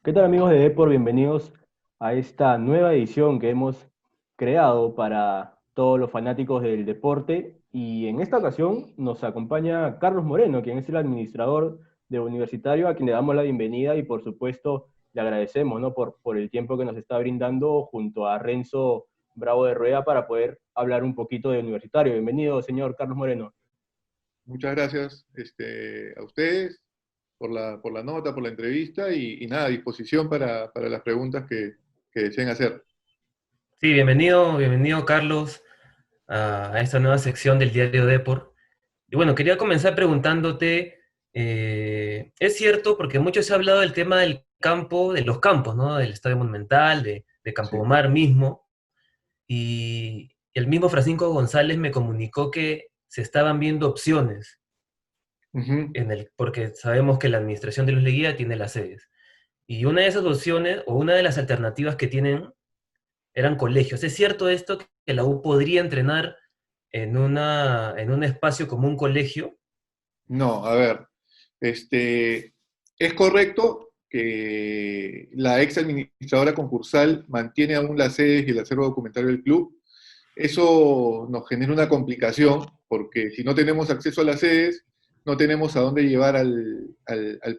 ¿Qué tal amigos de Depor? Bienvenidos a esta nueva edición que hemos creado para todos los fanáticos del deporte. Y en esta ocasión nos acompaña Carlos Moreno, quien es el administrador de Universitario, a quien le damos la bienvenida y por supuesto le agradecemos, ¿no? por el tiempo que nos está brindando junto a Renzo Bravo de Rueda para poder hablar un poquito de Universitario. Bienvenido, señor Carlos Moreno. Muchas gracias a ustedes por la nota, por la entrevista y nada, a disposición para las preguntas que deseen hacer. Sí, bienvenido Carlos a esta nueva sección del diario Depor. Y bueno, quería comenzar preguntándote, es cierto, porque mucho se ha hablado del tema del campo, de los campos, ¿no? Del Estadio Monumental, de Sí. Campomar mismo, y el mismo Francisco González me comunicó que se estaban viendo opciones, Ujú. porque sabemos que la administración de Luz Leguía tiene las sedes. Y una de esas opciones, o una de las alternativas que tienen, eran colegios. ¿Es cierto esto que la U podría entrenar en un espacio como un colegio? No, a ver, es correcto que la ex administradora concursal mantiene aún las sedes y el acervo documentario del club. Eso nos genera una complicación porque si no tenemos acceso a las sedes, no tenemos a dónde llevar al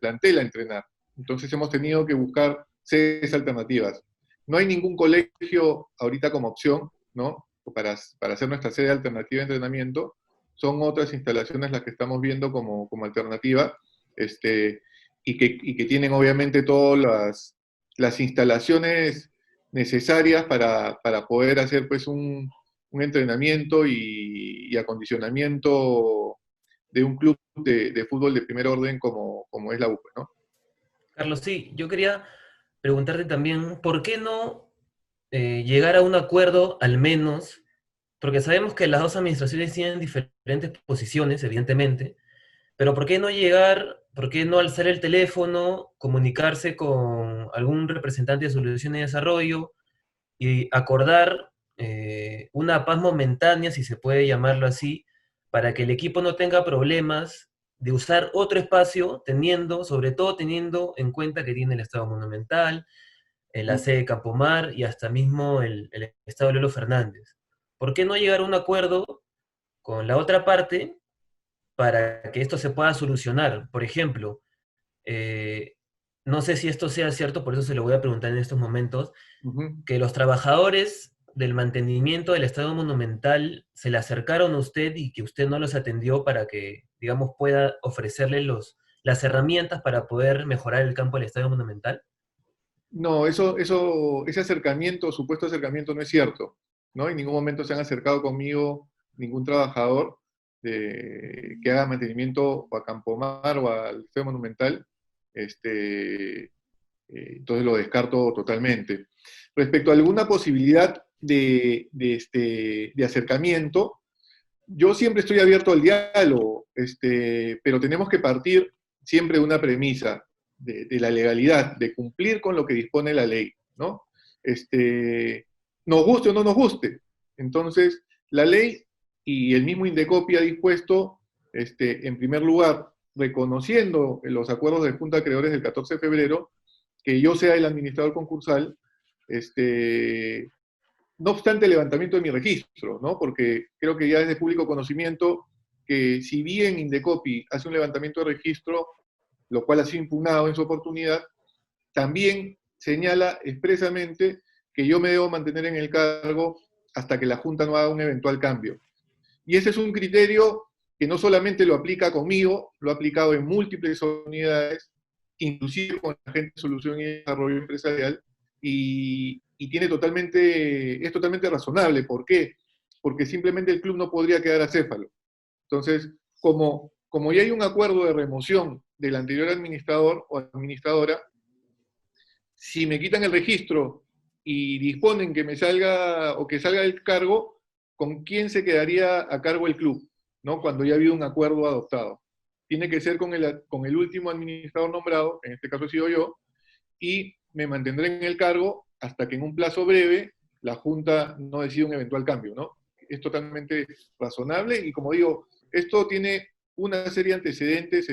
plantel a entrenar. Entonces hemos tenido que buscar sedes alternativas. No hay ningún colegio ahorita como opción, ¿no? Para hacer nuestra sede alternativa de entrenamiento. Son otras instalaciones las que estamos viendo como alternativa, este, y que tienen obviamente todas las instalaciones necesarias para poder hacer pues un entrenamiento y acondicionamiento de un club de fútbol de primer orden como es la UPE, ¿no? Carlos, sí, yo quería preguntarte también, ¿por qué no llegar a un acuerdo al menos? Porque sabemos que las dos administraciones tienen diferentes posiciones, evidentemente, pero ¿por qué no llegar, por qué no alzar el teléfono, comunicarse con algún representante de solución y desarrollo y acordar una paz momentánea, si se puede llamarlo así, para que el equipo no tenga problemas de usar otro espacio, sobre todo teniendo en cuenta que tiene el Estado Monumental, la sede de Campomar y hasta mismo el Estado Lolo Fernández? ¿Por qué no llegar a un acuerdo con la otra parte para que esto se pueda solucionar? Por ejemplo, eh, no sé si esto sea cierto, por eso se lo voy a preguntar en estos momentos, Ujú. que los trabajadores del mantenimiento del Estado Monumental se le acercaron a usted y que usted no los atendió para que, digamos, pueda ofrecerle las herramientas para poder mejorar el campo del Estadio Monumental. No, ese acercamiento, supuesto acercamiento no es cierto, ¿no? En ningún momento se han acercado conmigo ningún trabajador que haga mantenimiento o a Campomar o al Estadio Monumental. Este, entonces lo descarto totalmente. Respecto a alguna posibilidad de acercamiento, yo siempre estoy abierto al diálogo, pero tenemos que partir siempre de una premisa de la legalidad, de cumplir con lo que dispone la ley, ¿no? Nos guste o no nos guste. Entonces, la ley y el mismo Indecopi ha dispuesto, en primer lugar, reconociendo los acuerdos de Junta de Acreedores del 14 de febrero, que yo sea el administrador concursal, este, no obstante el levantamiento de mi registro, ¿no? Porque creo que ya es de público conocimiento que si bien Indecopi hace un levantamiento de registro, lo cual ha sido impugnado en su oportunidad, también señala expresamente que yo me debo mantener en el cargo hasta que la Junta no haga un eventual cambio. Y ese es un criterio que no solamente lo aplica conmigo, lo ha aplicado en múltiples unidades, inclusive con la gente de solución y desarrollo empresarial, es totalmente razonable. ¿Por qué? Porque simplemente el club no podría quedar acéfalo. Entonces, como ya hay un acuerdo de remoción del anterior administrador o administradora, si me quitan el registro y disponen que me salga o que salga del cargo, ¿con quién se quedaría a cargo el club? ¿No? Cuando ya ha habido un acuerdo adoptado. Tiene que ser con el último administrador nombrado, en este caso he sido yo, y me mantendré en el cargo hasta que en un plazo breve la Junta no decida un eventual cambio, ¿no? Es totalmente razonable y como digo, esto tiene una serie de antecedentes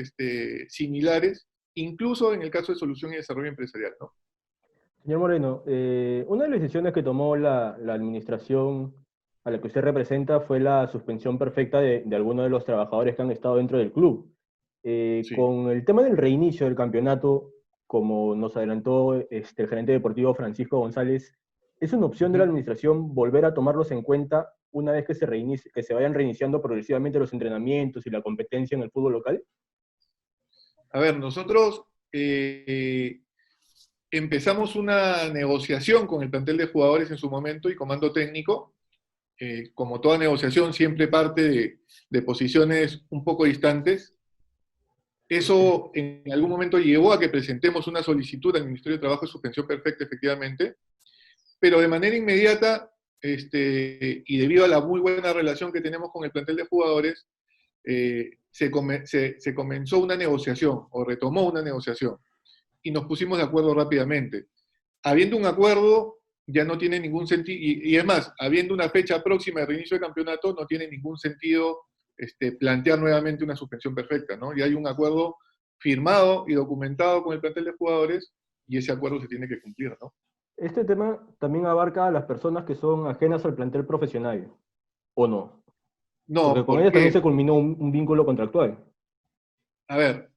similares incluso en el caso de solución y desarrollo empresarial, ¿no? Señor Moreno, una de las decisiones que tomó la administración a la que usted representa fue la suspensión perfecta de algunos de los trabajadores que han estado dentro del club. Sí. Con el tema del reinicio del campeonato, como nos adelantó el gerente deportivo Francisco González, ¿es una opción de la Ujú. administración volver a tomarlos en cuenta una vez que que se vayan reiniciando progresivamente los entrenamientos y la competencia en el fútbol local? A ver, nosotros empezamos una negociación con el plantel de jugadores en su momento y comando técnico. Como toda negociación, siempre parte de posiciones un poco distantes. Eso en algún momento llevó a que presentemos una solicitud al Ministerio de Trabajo de suspensión perfecta, efectivamente, pero de manera inmediata, y debido a la muy buena relación que tenemos con el plantel de jugadores, se comenzó una negociación, o retomó una negociación, y nos pusimos de acuerdo rápidamente. Habiendo un acuerdo, ya no tiene ningún sentido, y es más, habiendo una fecha próxima de reinicio de campeonato, no tiene ningún sentido plantear nuevamente una suspensión perfecta, ¿no? Ya hay un acuerdo firmado y documentado con el plantel de jugadores, y ese acuerdo se tiene que cumplir, ¿no? Este tema también abarca a las personas que son ajenas al plantel profesional, ¿o no? Porque No, con ¿por ellas también se qué? culminó un vínculo contractual. A ver,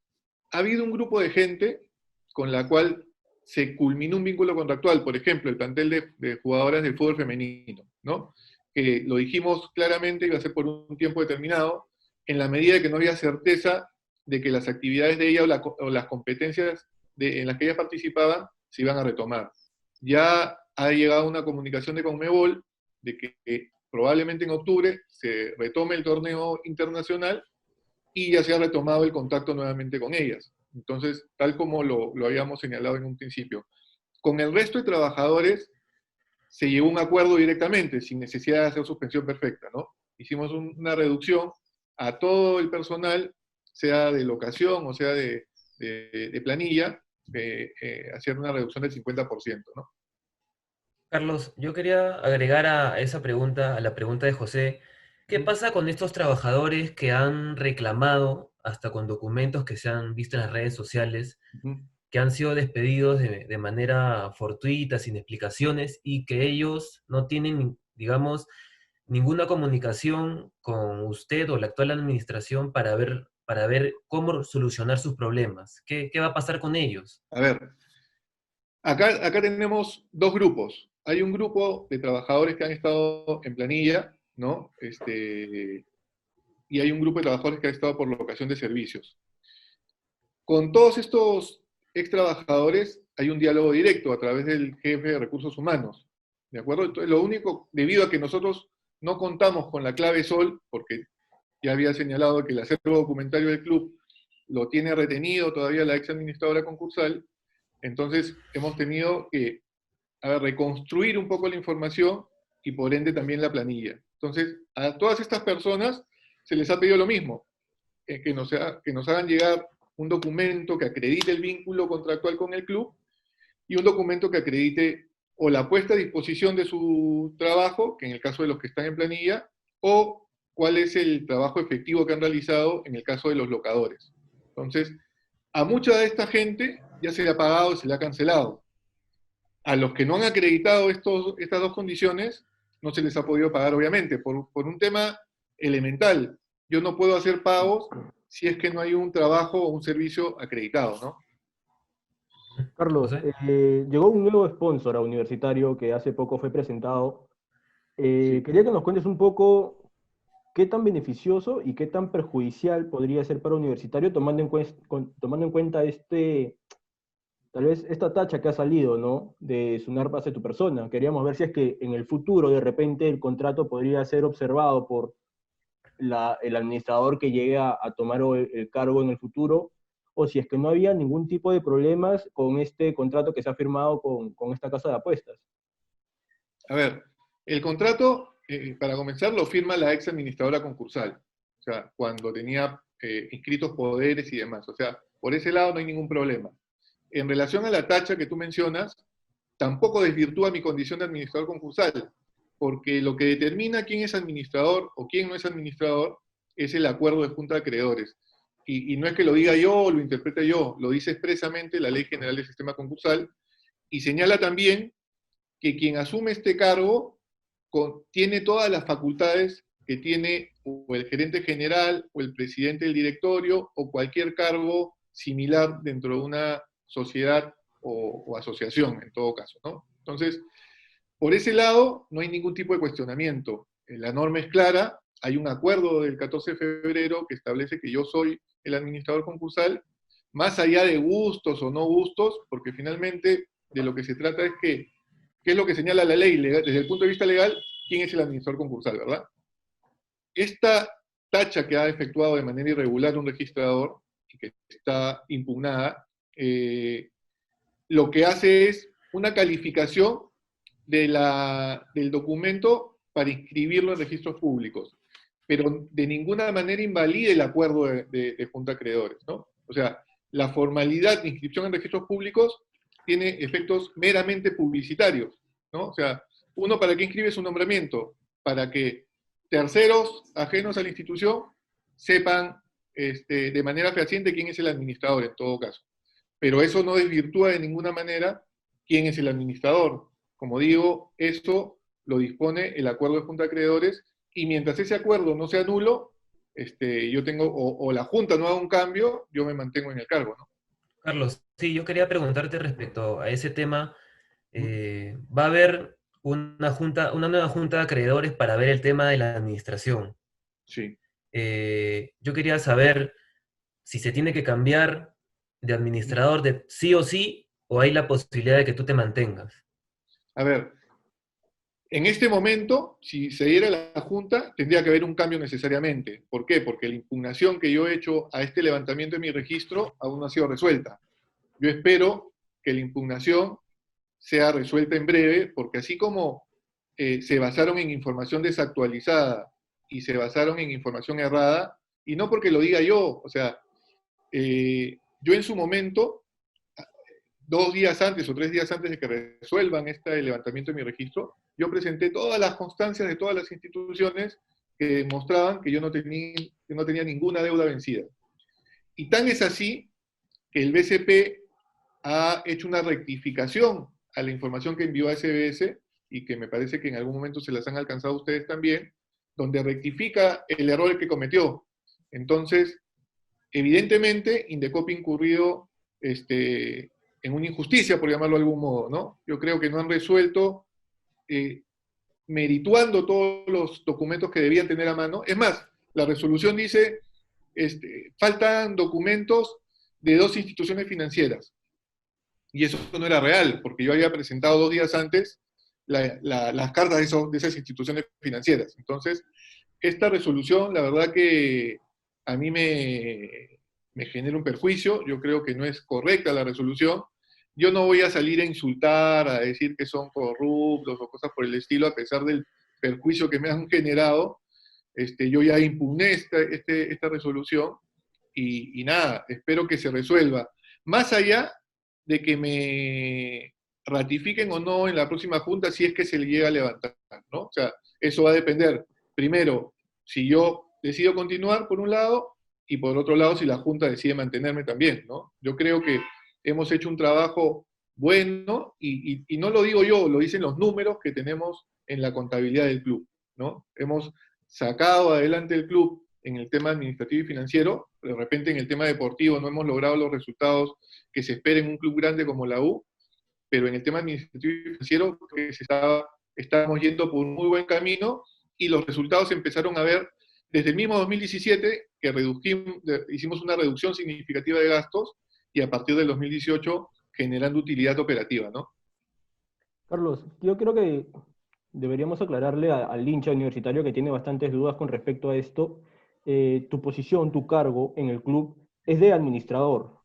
ha habido un grupo de gente con la cual se culminó un vínculo contractual, por ejemplo, el plantel de jugadoras del fútbol femenino, ¿no? Que lo dijimos claramente, iba a ser por un tiempo determinado, en la medida de que no había certeza de que las actividades de ella o las competencias en las que ellas participaban se iban a retomar. Ya ha llegado una comunicación de Conmebol de que probablemente en octubre se retome el torneo internacional y ya se ha retomado el contacto nuevamente con ellas. Entonces, tal como lo habíamos señalado en un principio. Con el resto de trabajadores se llegó a un acuerdo directamente, sin necesidad de hacer suspensión perfecta, ¿no? Hicimos una reducción a todo el personal, sea de locación o sea de planilla, hacer una reducción del 50%, ¿no? Carlos, yo quería agregar a esa pregunta, a la pregunta de José, ¿qué Ujú, pasa con estos trabajadores que han reclamado, hasta con documentos que se han visto en las redes sociales, ujú. que han sido despedidos de manera fortuita, sin explicaciones, y que ellos no tienen, digamos, ninguna comunicación con usted o la actual administración para ver cómo solucionar sus problemas? ¿Qué va a pasar con ellos? A ver, acá tenemos dos grupos. Hay un grupo de trabajadores que han estado en planilla, ¿no? Y hay un grupo de trabajadores que han estado por locación de servicios. Con todos estos ex trabajadores hay un diálogo directo a través del jefe de recursos humanos, ¿de acuerdo? Entonces, lo único, debido a que nosotros no contamos con la clave SOL, porque ya había señalado que el acervo documentario del club lo tiene retenido todavía la ex administradora concursal, entonces hemos tenido que reconstruir un poco la información y por ende también la planilla. Entonces, a todas estas personas se les ha pedido lo mismo, que nos hagan llegar un documento que acredite el vínculo contractual con el club y un documento que acredite o la puesta a disposición de su trabajo, que en el caso de los que están en planilla, o cuál es el trabajo efectivo que han realizado en el caso de los locadores. Entonces, a mucha de esta gente ya se le ha pagado, se le ha cancelado. A los que no han acreditado estas dos condiciones, no se les ha podido pagar, obviamente, por un tema elemental. Yo no puedo hacer pagos si es que no hay un trabajo o un servicio acreditado, ¿no? Carlos, José. llegó un nuevo sponsor a Universitario que hace poco fue presentado. Sí. Quería que nos cuentes un poco qué tan beneficioso y qué tan perjudicial podría ser para Universitario tomando en cuenta tal vez esta tacha que ha salido, ¿no? De sonar base tu persona. Queríamos ver si es que en el futuro de repente el contrato podría ser observado por el administrador que llegue a tomar el cargo en el futuro, o si es que no había ningún tipo de problemas con este contrato que se ha firmado con esta casa de apuestas. A ver, el contrato, para comenzar, lo firma la ex administradora concursal. O sea, cuando tenía inscritos poderes y demás. O sea, por ese lado no hay ningún problema. En relación a la tacha que tú mencionas, tampoco desvirtúa mi condición de administrador concursal, porque lo que determina quién es administrador o quién no es administrador es el acuerdo de junta de acreedores. y no es que lo diga yo o lo interprete yo, lo dice expresamente la Ley General del Sistema Concursal, y señala también que quien asume este cargo tiene todas las facultades que tiene o el gerente general o el presidente del directorio o cualquier cargo similar dentro de una sociedad o asociación, en todo caso, ¿no? Entonces, por ese lado, no hay ningún tipo de cuestionamiento. La norma es clara, hay un acuerdo del 14 de febrero que establece que yo soy el administrador concursal, más allá de gustos o no gustos, porque finalmente de lo que se trata es que, ¿qué es lo que señala la ley legal, desde el punto de vista legal? ¿Quién es el administrador concursal, verdad? Esta tacha que ha efectuado de manera irregular un registrador, y que está impugnada, lo que hace es una calificación del documento para inscribirlo en registros públicos, pero de ninguna manera invalida el acuerdo de Junta de Acreedores, ¿no? O sea, la formalidad de inscripción en registros públicos tiene efectos meramente publicitarios, ¿no? O sea, uno, ¿para qué inscribe su nombramiento? Para que terceros ajenos a la institución sepan de manera fehaciente quién es el administrador, en todo caso. Pero eso no desvirtúa de ninguna manera quién es el administrador. Como digo, eso lo dispone el acuerdo de Junta de Acreedores, y mientras ese acuerdo no sea nulo, yo tengo, o la Junta no haga un cambio, yo me mantengo en el cargo, ¿no? Carlos, sí, yo quería preguntarte respecto a ese tema. Va a haber una nueva junta de acreedores para ver el tema de la administración. Sí. Yo quería saber si se tiene que cambiar de administrador de sí o sí, o hay la posibilidad de que tú te mantengas. A ver, en este momento, si se diera la Junta, tendría que haber un cambio necesariamente. ¿Por qué? Porque la impugnación que yo he hecho a este levantamiento de mi registro aún no ha sido resuelta. Yo espero que la impugnación sea resuelta en breve, porque así como se basaron en información desactualizada y se basaron en información errada, y no porque lo diga yo, o sea, yo en su momento, 2 días antes o 3 días antes de que resuelvan este levantamiento de mi registro, yo presenté todas las constancias de todas las instituciones que demostraban que yo no tenía ninguna deuda vencida. Y tan es así que el BCP ha hecho una rectificación a la información que envió a SBS, y que me parece que en algún momento se las han alcanzado a ustedes también, donde rectifica el error que cometió. Entonces, evidentemente, Indecopi ha incurrido en una injusticia, por llamarlo de algún modo, ¿no? Yo creo que no han resuelto merituando todos los documentos que debían tener a mano. Es más, la resolución dice, faltan documentos de 2 instituciones financieras. Y eso no era real, porque yo había presentado 2 días antes las cartas de esas instituciones financieras. Entonces, esta resolución, la verdad que a mí me genera un perjuicio. Yo creo que no es correcta la resolución. Yo no voy a salir a insultar, a decir que son corruptos o cosas por el estilo, a pesar del perjuicio que me han generado. Yo ya impugné esta resolución, y nada, espero que se resuelva. Más allá de que me ratifiquen o no en la próxima junta, si es que se le llega a levantar, ¿no? O sea, eso va a depender, primero, si yo decido continuar, por un lado, y por otro lado, si la junta decide mantenerme también, ¿no? Yo creo que hemos hecho un trabajo bueno, y no lo digo yo, lo dicen los números que tenemos en la contabilidad del club, ¿no? Hemos sacado adelante el club en el tema administrativo y financiero. De repente en el tema deportivo no hemos logrado los resultados que se espera en un club grande como la U, pero en el tema administrativo y financiero creo que estábamos yendo por un muy buen camino, y los resultados se empezaron a ver desde el mismo 2017, que hicimos una reducción significativa de gastos, y a partir del 2018 generando utilidad operativa, ¿no? Carlos, yo creo que deberíamos aclararle al hincha universitario que tiene bastantes dudas con respecto a esto. Tu posición, tu cargo en el club es de administrador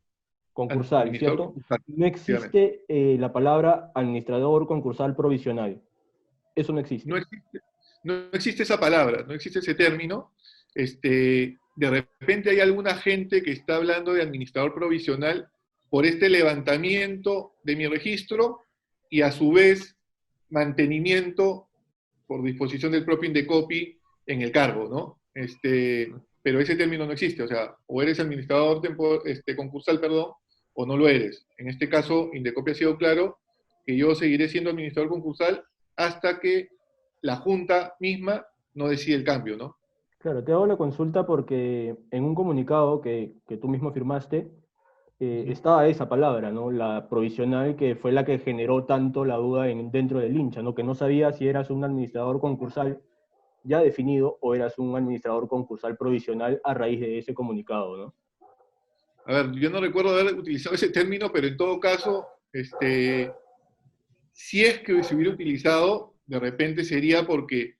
concursal, Administrador ¿cierto? concursal, No efectivamente. existe la palabra administrador concursal provisional. Eso no existe. No existe esa palabra, no existe ese término. De repente hay alguna gente que está hablando de administrador provisional por este levantamiento de mi registro, y a su vez mantenimiento por disposición del propio Indecopi en el cargo, ¿no? pero ese término no existe, o sea, o eres administrador concursal, perdón, o no lo eres. En este caso, Indecopi ha sido claro que yo seguiré siendo administrador concursal hasta que la Junta misma no decide el cambio, ¿no? Claro, te hago la consulta porque en un comunicado que tú mismo firmaste, Ujú. estaba esa palabra, ¿no? La provisional, que fue la que generó tanto la duda dentro del hincha, ¿no? Que no sabía si eras un administrador concursal ya definido o eras un administrador concursal provisional a raíz de ese comunicado, ¿no? A ver, yo no recuerdo haber utilizado ese término, pero en todo caso, si es que se hubiera utilizado, de repente sería porque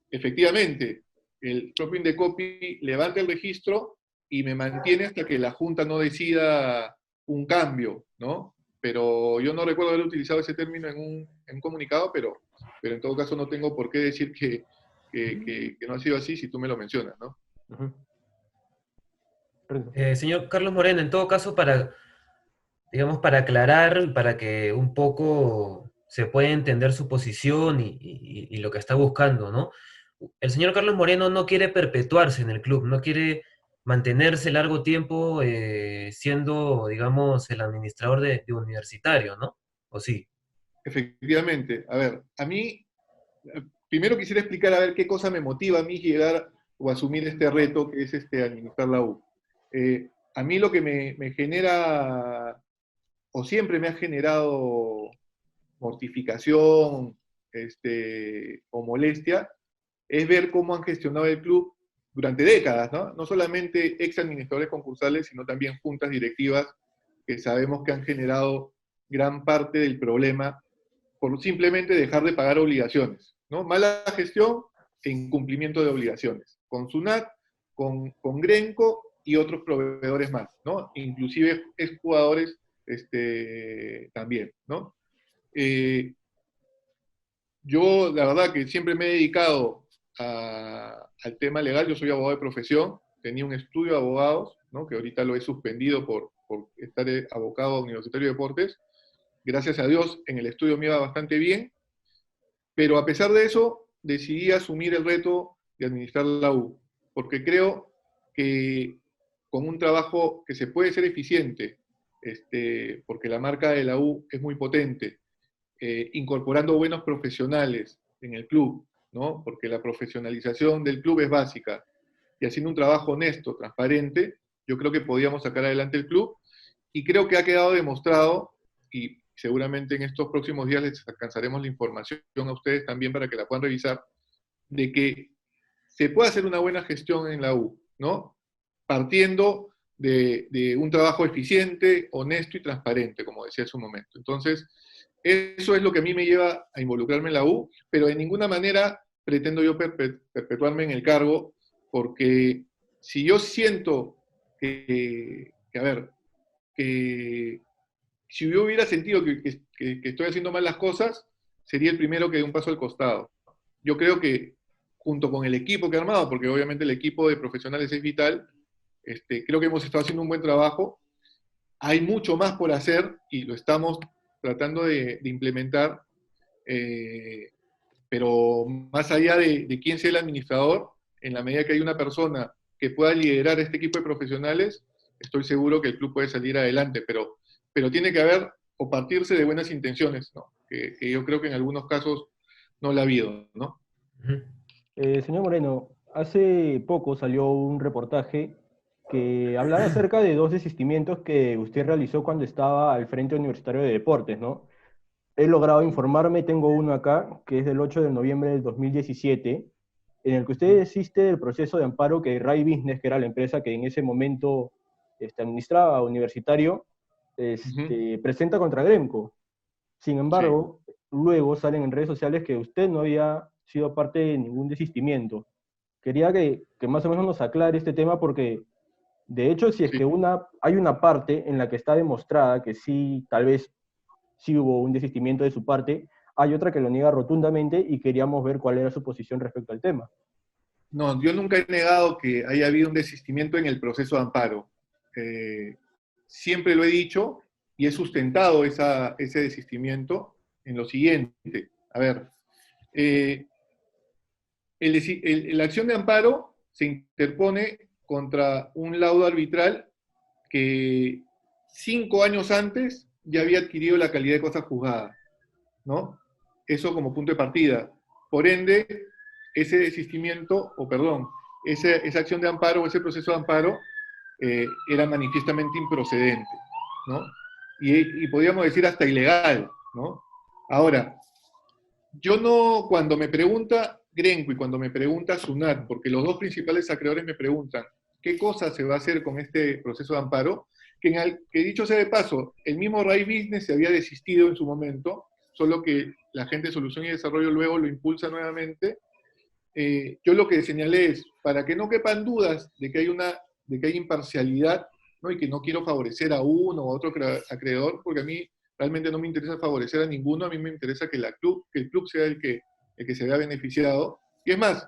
efectivamente el propio Indecopi levanta el registro y me mantiene hasta que la Junta no decida un cambio, ¿no? Pero yo no recuerdo haber utilizado ese término en un comunicado, pero en todo caso no tengo por qué decir que no ha sido así si tú me lo mencionas, ¿no? Ujú. Renzo. Señor Carlos Moreno, en todo caso, digamos, para aclarar, para que un poco se pueda entender su posición y lo que está buscando, ¿no? El señor Carlos Moreno no quiere perpetuarse en el club, no quiere mantenerse largo tiempo siendo, digamos, el administrador de universitario, ¿no? ¿O sí? Efectivamente. A ver, a mí, primero quisiera explicar a ver qué cosa me motiva a mí llegar o asumir este reto que es administrar la U. A mí lo que me genera, o siempre me ha generado mortificación o molestia, es ver cómo han gestionado el club durante décadas, ¿no? No solamente ex administradores concursales, sino también juntas directivas que sabemos que han generado gran parte del problema por simplemente dejar de pagar obligaciones, ¿no? Mala gestión e incumplimiento de obligaciones, con SUNAT, con Grenco y otros proveedores más, ¿no? Inclusive exjugadores también, ¿no? Eh, yo, la verdad, que siempre me he dedicado al tema legal. Yo soy abogado de profesión, tenía un estudio de abogados, ¿no? Que ahorita lo he suspendido por estar abocado universitario de deportes. Gracias a Dios, en el estudio me iba bastante bien, pero a pesar de eso, decidí asumir el reto de administrar la U, porque creo que con un trabajo que se puede ser eficiente, porque la marca de la U es muy potente, incorporando buenos profesionales en el club, ¿no? Porque la profesionalización del club es básica, y haciendo un trabajo honesto, transparente, yo creo que podíamos sacar adelante el club, y creo que ha quedado demostrado, y seguramente en estos próximos días les alcanzaremos la información a ustedes también para que la puedan revisar, de que se puede hacer una buena gestión en la U, ¿no? Partiendo de un trabajo eficiente, honesto y transparente, como decía hace un momento. Entonces, eso es lo que a mí me lleva a involucrarme en la U, pero de ninguna manera pretendo yo perpetuarme en el cargo, porque si yo siento a ver, que si yo hubiera sentido que estoy haciendo mal las cosas, sería el primero que dé un paso al costado. Yo creo que junto con el equipo que he armado, porque obviamente el equipo de profesionales es vital, creo que hemos estado haciendo un buen trabajo. Hay mucho más por hacer y lo estamos tratando de implementar, eh, pero más allá de quién sea el administrador, en la medida que hay una persona que pueda liderar este equipo de profesionales, estoy seguro que el club puede salir adelante, pero tiene que haber o partirse de buenas intenciones, ¿no? Que yo creo que en algunos casos no la ha habido, ¿no? Ujú. Señor Moreno, hace poco salió un reportaje que hablaba acerca de dos desistimientos que usted realizó cuando estaba al Frente Universitario de Deportes, ¿no? He logrado informarme, tengo uno acá, que es del 8 de noviembre del 2017, en el que usted desiste del proceso de amparo que Rai Business, que era la empresa que en ese momento administraba Universitario, Ujú. presenta contra Gremco. Sin Sí. embargo, luego salen en redes sociales que usted no había sido parte de ningún desistimiento. Quería que más o menos nos aclare este tema porque, de hecho, si es Sí. que hay una parte en la que está demostrada que sí, tal vez sí hubo un desistimiento de su parte, hay otra que lo niega rotundamente y queríamos ver cuál era su posición respecto al tema. No, yo nunca he negado que haya habido un desistimiento en el proceso de amparo. Eh, Siempre lo he dicho y he sustentado ese desistimiento en lo siguiente. A ver, la acción de amparo se interpone contra un laudo arbitral que 5 años antes ya había adquirido la calidad de cosa juzgada, ¿no? Eso como punto de partida. Por ende, ese desistimiento, o perdón, esa acción de amparo o ese proceso de amparo era manifiestamente improcedente, ¿no? Y podríamos decir hasta ilegal, ¿no? Ahora, yo no, cuando me pregunta Grenco y cuando me pregunta Sunat, porque los dos principales acreedores me preguntan qué cosa se va a hacer con este proceso de amparo, que dicho sea de paso, el mismo Rai Business se había desistido en su momento, solo que la gente de Solución y Desarrollo luego lo impulsa nuevamente. Yo lo que señalé es, para que no quepan dudas de que hay imparcialidad, ¿no? Y que no quiero favorecer a uno o a otro acreedor, porque a mí realmente no me interesa favorecer a ninguno, a mí me interesa que el club sea el que se vea beneficiado. Y es más,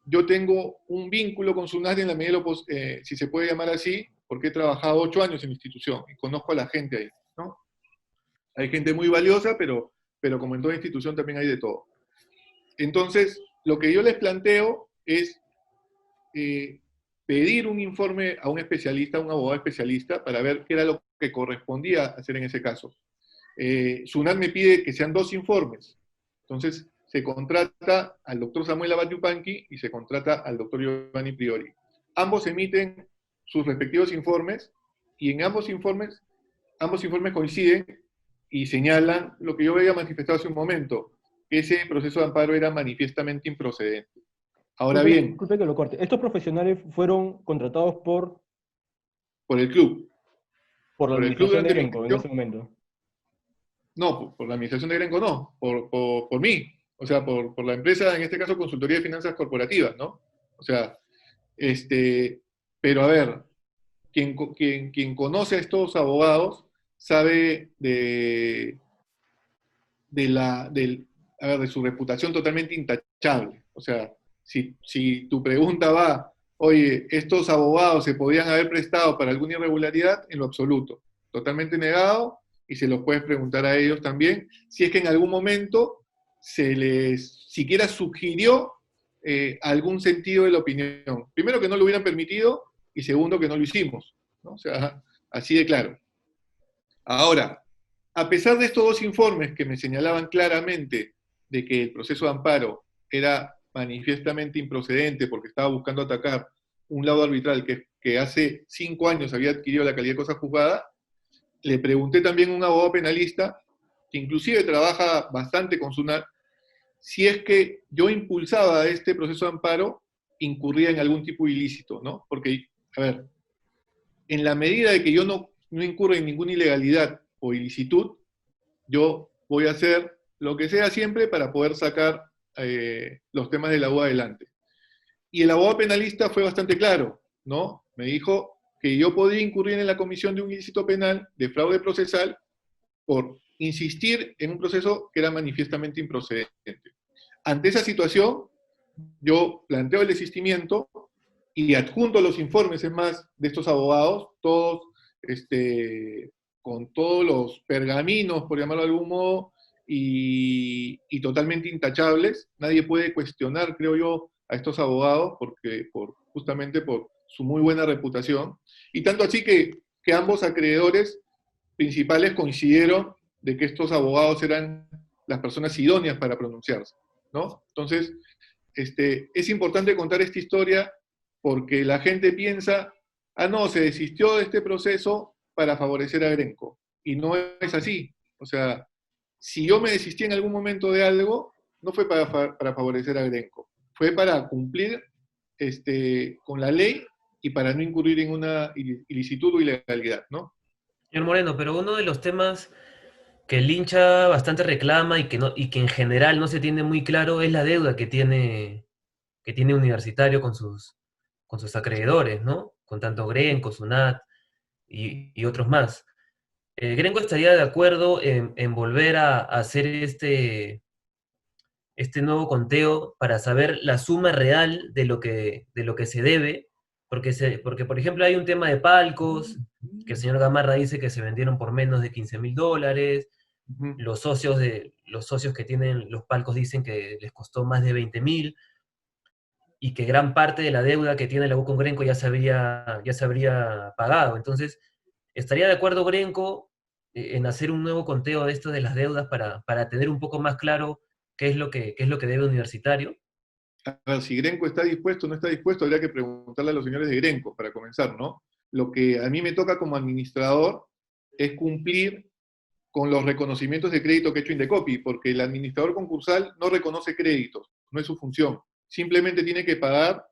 yo tengo un vínculo con SUNAT en la medida de si se puede llamar así, porque he trabajado 8 años en la institución y conozco a la gente ahí, ¿no? Hay gente muy valiosa, pero como en toda institución también hay de todo. Entonces, lo que yo les planteo es pedir un informe a un especialista, a un abogado especialista, para ver qué era lo que correspondía hacer en ese caso. SUNAT me pide que sean 2 informes. Entonces, se contrata al doctor Samuel Abad Yupanqui y se contrata al doctor Giovanni Priori. Ambos emiten sus respectivos informes y en ambos informes coinciden y señalan lo que yo había manifestado hace un momento, que ese proceso de amparo era manifiestamente improcedente. Ahora bien... Disculpe que lo corte. ¿Estos profesionales fueron contratados por el club? Por la administración de Grenco en ese momento. No, por la administración de Grenco no, por mí. O sea, por la empresa, en este caso, Consultoría de Finanzas Corporativas, ¿no? O sea, pero a ver, quien conoce a estos abogados sabe de su reputación totalmente intachable. O sea, si tu pregunta va, oye, ¿estos abogados se podían haber prestado para alguna irregularidad? En lo absoluto. Totalmente negado, y se los puedes preguntar a ellos también, si es que en algún momento se les siquiera sugirió algún sentido de la opinión. Primero, que no lo hubieran permitido, y segundo, que no lo hicimos, ¿no? O sea, así de claro. Ahora, a pesar de estos 2 informes que me señalaban claramente de que el proceso de amparo era manifiestamente improcedente porque estaba buscando atacar un laudo arbitral que hace 5 años había adquirido la calidad de cosa juzgada, le pregunté también a un abogado penalista, que inclusive trabaja bastante con SUNAT, si es que yo impulsaba este proceso de amparo, incurría en algún tipo de ilícito, ¿no? Porque, a ver, en la medida de que yo no incurra en ninguna ilegalidad o ilicitud, yo voy a hacer lo que sea siempre para poder sacar los temas de la U adelante. Y el abogado penalista fue bastante claro, ¿no? Me dijo que yo podía incurrir en la comisión de un ilícito penal de fraude procesal por insistir en un proceso que era manifiestamente improcedente. Ante esa situación, yo planteo el desistimiento y adjunto los informes, es más, de estos abogados, todos con todos los pergaminos, por llamarlo de algún modo, y totalmente intachables. Nadie puede cuestionar, creo yo, a estos abogados justamente por su muy buena reputación. Y tanto así que ambos acreedores principales coincidieron de que estos abogados eran las personas idóneas para pronunciarse, ¿no? Entonces, es importante contar esta historia porque la gente piensa, no, se desistió de este proceso para favorecer a Grenco. Y no es así. O sea, si yo me desistí en algún momento de algo, no fue para favorecer a Grenco. Fue para cumplir con la ley y para no incurrir en una ilicitud o ilegalidad, ¿no? Señor Moreno, pero uno de los temas que el hincha bastante reclama y que en general no se tiene muy claro es la deuda que tiene Universitario con sus acreedores, ¿no? Con tanto Grenco, SUNAT y otros más. ¿Grenco estaría de acuerdo en volver a hacer este nuevo conteo para saber la suma real de lo que se debe? Porque, por ejemplo, hay un tema de palcos, que el señor Gamarra dice que se vendieron por menos de $15,000, los socios que tienen los palcos dicen que les costó más de 20,000. y que gran parte de la deuda que tiene la U con Grenco ya se habría pagado. Entonces, ¿estaría de acuerdo Grenco en hacer un nuevo conteo de esto de las deudas para tener un poco más claro qué es lo que debe Universitario? A ver, si Grenco está dispuesto o no está dispuesto, habría que preguntarle a los señores de Grenco, para comenzar, ¿no? Lo que a mí me toca como administrador es cumplir con los reconocimientos de crédito que ha hecho Indecopi, porque el administrador concursal no reconoce créditos, no es su función. Simplemente tiene que pagar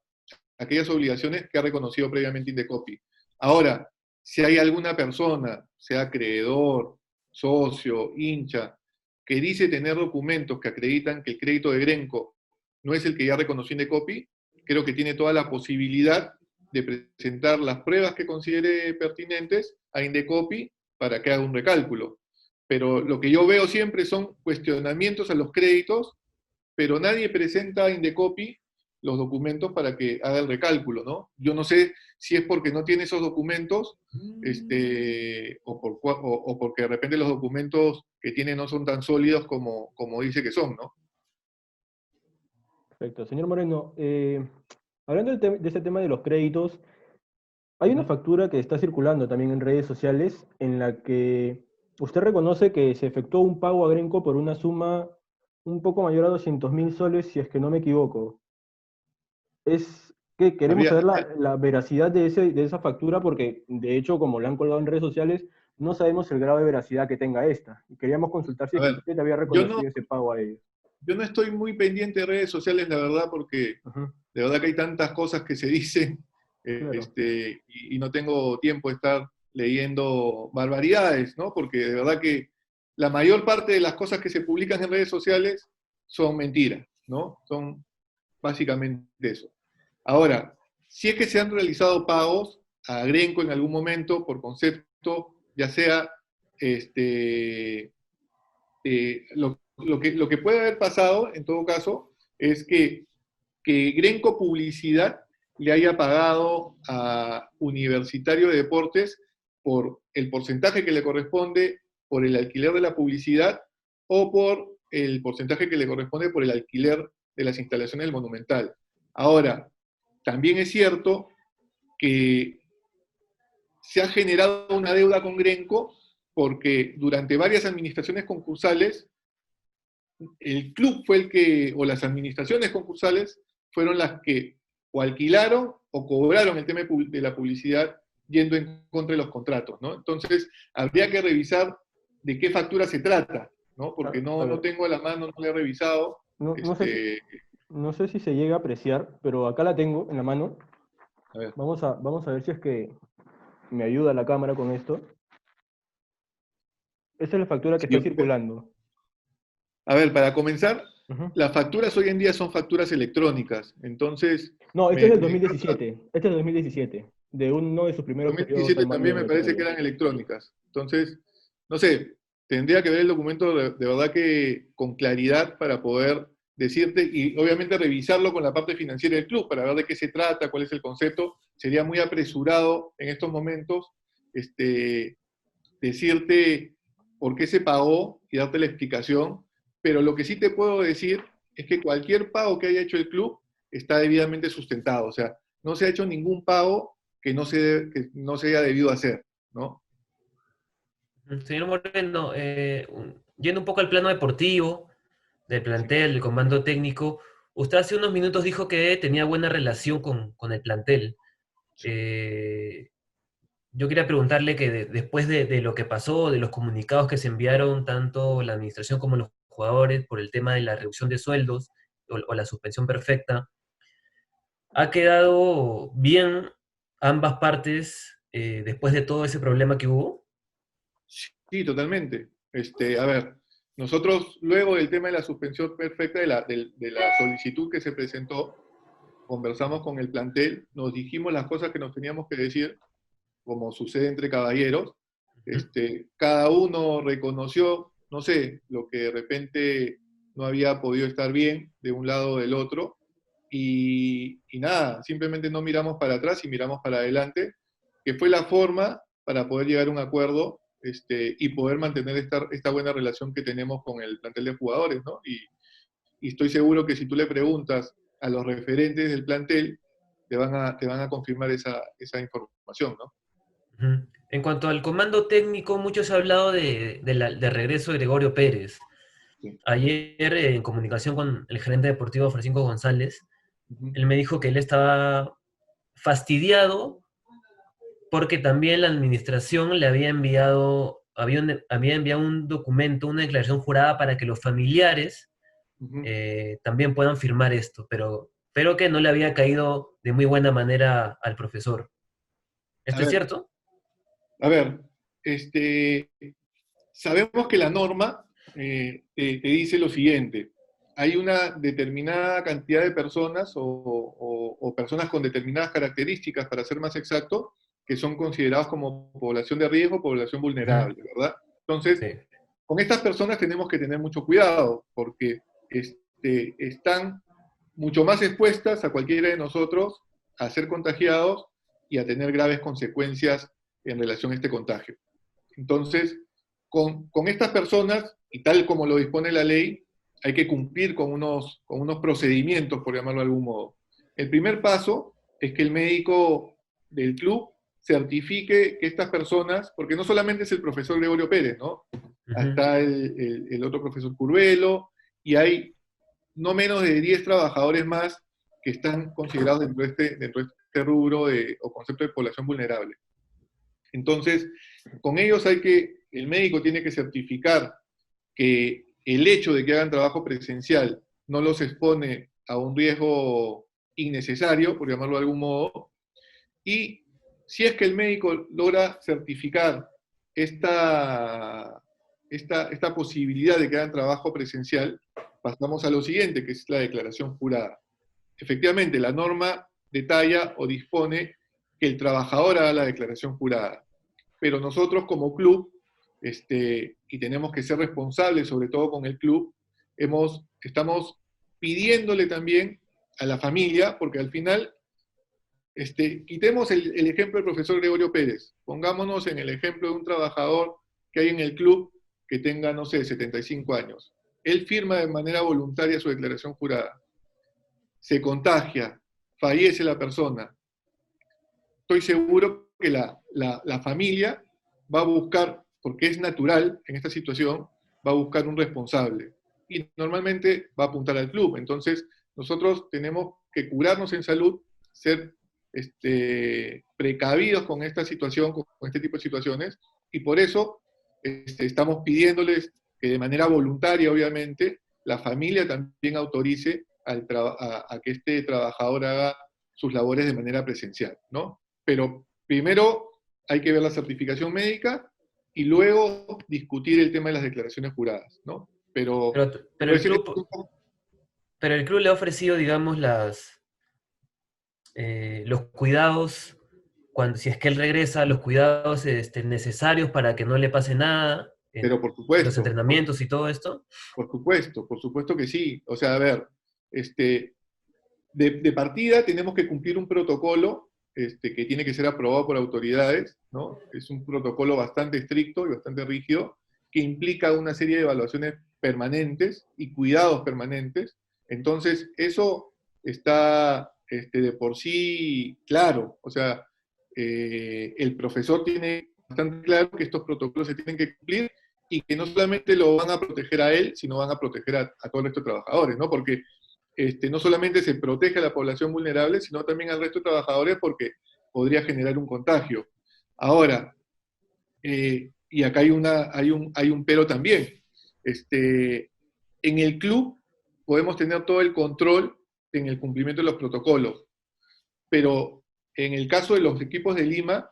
aquellas obligaciones que ha reconocido previamente Indecopi. Ahora, si hay alguna persona, sea acreedor, socio, hincha, que dice tener documentos que acreditan que el crédito de Grenco no es el que ya reconoció Indecopi, creo que tiene toda la posibilidad de presentar las pruebas que considere pertinentes a Indecopi para que haga un recálculo. Pero lo que yo veo siempre son cuestionamientos a los créditos, pero nadie presenta a Indecopi los documentos para que haga el recálculo, ¿no? Yo no sé si es porque no tiene esos documentos, o porque de repente los documentos que tiene no son tan sólidos como dice que son, ¿no? Perfecto. Señor Moreno, hablando de este tema de los créditos, hay una factura que está circulando también en redes sociales en la que usted reconoce que se efectuó un pago a Grenco por una suma un poco mayor a 200.000 soles, si es que no me equivoco. Es que queremos Había, saber la veracidad de esa factura porque, de hecho, como la han colgado en redes sociales, no sabemos el grado de veracidad que tenga esta. Y queríamos consultar si a es que ver, usted había yo no, reconocido ese pago a ellos. yo no estoy muy pendiente de redes sociales, la verdad, porque Ajá, de verdad que hay tantas cosas que se dicen, claro. y no tengo tiempo de estar leyendo barbaridades, ¿no? Porque de verdad que la mayor parte de las cosas que se publican en redes sociales son mentiras, ¿no? Son básicamente eso. Ahora, si es que se han realizado pagos a Grenco en algún momento por concepto, ya sea lo que puede haber pasado, en todo caso, es que Grenco Publicidad le haya pagado a Universitario de Deportes por el porcentaje que le corresponde por el alquiler de la publicidad o por el porcentaje que le corresponde por el alquiler de las instalaciones del Monumental. Ahora, también es cierto que se ha generado una deuda con Grenco porque durante varias administraciones concursales el club fue el que, o las administraciones concursales, fueron las que o alquilaron o cobraron el tema de la publicidad yendo en contra de los contratos, ¿no? Entonces, habría que revisar de qué factura se trata, ¿no? Porque A no ver, tengo a la mano, no la he revisado. no, no sé si se llega a apreciar, pero acá la tengo en la mano. A ver, Vamos a ver si es que me ayuda la cámara con esto. Esa es la factura que si está yo- circulando. para comenzar, Ujú. las facturas hoy en día son facturas electrónicas, entonces No, este es me, del me 2017. Este es del 2017, de uno de sus primeros periodos al 2017 mando también de me parece que Metralla. eran electrónicas. Entonces, no sé, tendría que ver el documento de verdad que con claridad para poder decirte y obviamente revisarlo con la parte financiera del club para ver de qué se trata, cuál es el concepto. Sería muy apresurado en estos momentos decirte por qué se pagó y darte la explicación, pero lo que sí te puedo decir es que cualquier pago que haya hecho el club está debidamente sustentado, o sea, no se ha hecho ningún pago que no se haya debido hacer, ¿no? Señor Moreno, yendo un poco al plano deportivo, del Sí. plantel, del comando técnico, usted hace unos minutos dijo que tenía buena relación con el plantel. Eh, yo quería preguntarle que después de lo que pasó, de los comunicados que se enviaron tanto la administración como los jugadores por el tema de la reducción de sueldos o la suspensión perfecta, ¿ha quedado bien ambas partes después de todo ese problema que hubo? Sí, totalmente. A ver, nosotros luego del tema de la suspensión perfecta de la solicitud que se presentó, conversamos con el plantel, nos dijimos las cosas que nos teníamos que decir, como sucede entre caballeros. Ujú. Cada uno reconoció, no sé, lo que de repente no había podido estar bien de un lado o del otro, y nada, simplemente no miramos para atrás y miramos para adelante, que fue la forma para poder llegar a un acuerdo, y poder mantener esta buena relación que tenemos con el plantel de jugadores, ¿no? Y estoy seguro que si tú le preguntas a los referentes del plantel, te van a confirmar esa información, ¿no? Ujú. En cuanto al comando técnico, mucho se ha hablado de regreso de Gregorio Pérez. Sí. Ayer, en comunicación con el gerente deportivo Francisco González, Ujú. él me dijo que él estaba fastidiado porque también la administración le había enviado un documento, una declaración jurada para que los familiares Ujú. también puedan firmar esto, pero que no le había caído de muy buena manera al profesor. A ¿Esto es ver, cierto? a ver, este, sabemos que la norma te dice lo siguiente: hay una determinada cantidad de personas o personas con determinadas características, para ser más exacto, que son considerados como población de riesgo, población Ujú. vulnerable, ¿verdad? Entonces, Sí. con estas personas tenemos que tener mucho cuidado, porque están mucho más expuestas a cualquiera de nosotros a ser contagiados y a tener graves consecuencias en relación a este contagio. Entonces, con estas personas, y tal como lo dispone la ley, hay que cumplir con unos procedimientos, por llamarlo de algún modo. El primer paso es que el médico del club certifique que estas personas, porque no solamente es el profesor Gregorio Pérez, ¿no? Ujú. Está el otro profesor Curvelo, y hay no menos de 10 trabajadores más que están considerados dentro de este rubro o concepto de población vulnerable. Entonces, con ellos el médico tiene que certificar que el hecho de que hagan trabajo presencial no los expone a un riesgo innecesario, por llamarlo de algún modo, y si es que el médico logra certificar esta posibilidad de que hagan trabajo presencial, pasamos a lo siguiente, que es la declaración jurada. Efectivamente, la norma detalla o dispone que el trabajador haga la declaración jurada, pero nosotros como club, y tenemos que ser responsables sobre todo con el club, estamos pidiéndole también a la familia, porque al final, quitemos el ejemplo del profesor Gregorio Pérez, pongámonos en el ejemplo de un trabajador que hay en el club que tenga, no sé, 75 años. Él firma de manera voluntaria su declaración jurada, se contagia, fallece la persona. Estoy seguro que la familia va a buscar, porque es natural en esta situación, va a buscar un responsable. Y normalmente va a apuntar al club. Entonces, nosotros tenemos que curarnos en salud, ser precavidos con esta situación, con este tipo de situaciones, y por eso estamos pidiéndoles que de manera voluntaria, obviamente, la familia también autorice a que este trabajador haga sus labores de manera presencial, ¿no? Pero primero hay que ver la certificación médica y luego discutir el tema de las declaraciones juradas, ¿no? Pero, pero Pero el ese es club, pero el club le ha ofrecido, digamos, los cuidados, si es que él regresa, los cuidados necesarios para que no le pase nada en pero por los supuesto, entrenamientos y todo esto. por supuesto que sí. O sea, a ver, de partida tenemos que cumplir un protocolo que tiene que ser aprobado por autoridades, ¿no? Es un protocolo bastante estricto y bastante rígido, que implica una serie de evaluaciones permanentes y cuidados permanentes. Entonces, eso está de por sí claro. O sea, el profesor tiene bastante claro que estos protocolos se tienen que cumplir y que no solamente lo van a proteger a él, sino van a proteger a todos nuestros trabajadores, ¿no? Porque no solamente se protege a la población vulnerable, sino también al resto de trabajadores, porque podría generar un contagio. Ahora, y acá hay un pero también. En el club podemos tener todo el control en el cumplimiento de los protocolos, pero en el caso de los equipos de Lima,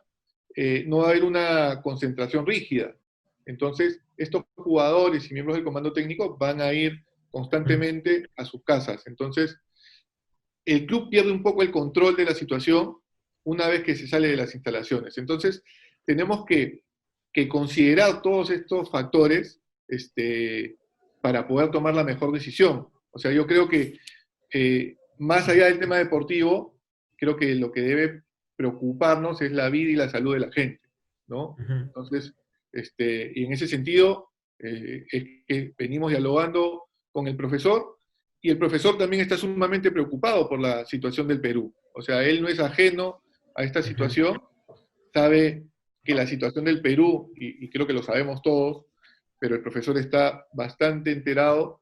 no va a haber una concentración rígida. Entonces, estos jugadores y miembros del comando técnico van a ir Mm. constantemente a sus casas. Entonces, el club pierde un poco el control de la situación una vez que se sale de las instalaciones. Entonces, tenemos que considerar todos estos factores para poder tomar la mejor decisión. O sea, yo creo que más allá del tema deportivo, creo que lo que debe preocuparnos es la vida y la salud de la gente, ¿no? Ujú. Entonces, y en ese sentido, es que venimos dialogando con el profesor y el profesor también está sumamente preocupado por la situación del Perú. O sea, él no es ajeno a esta situación, sabe que la situación del Perú, y creo que lo sabemos todos, pero el profesor está bastante enterado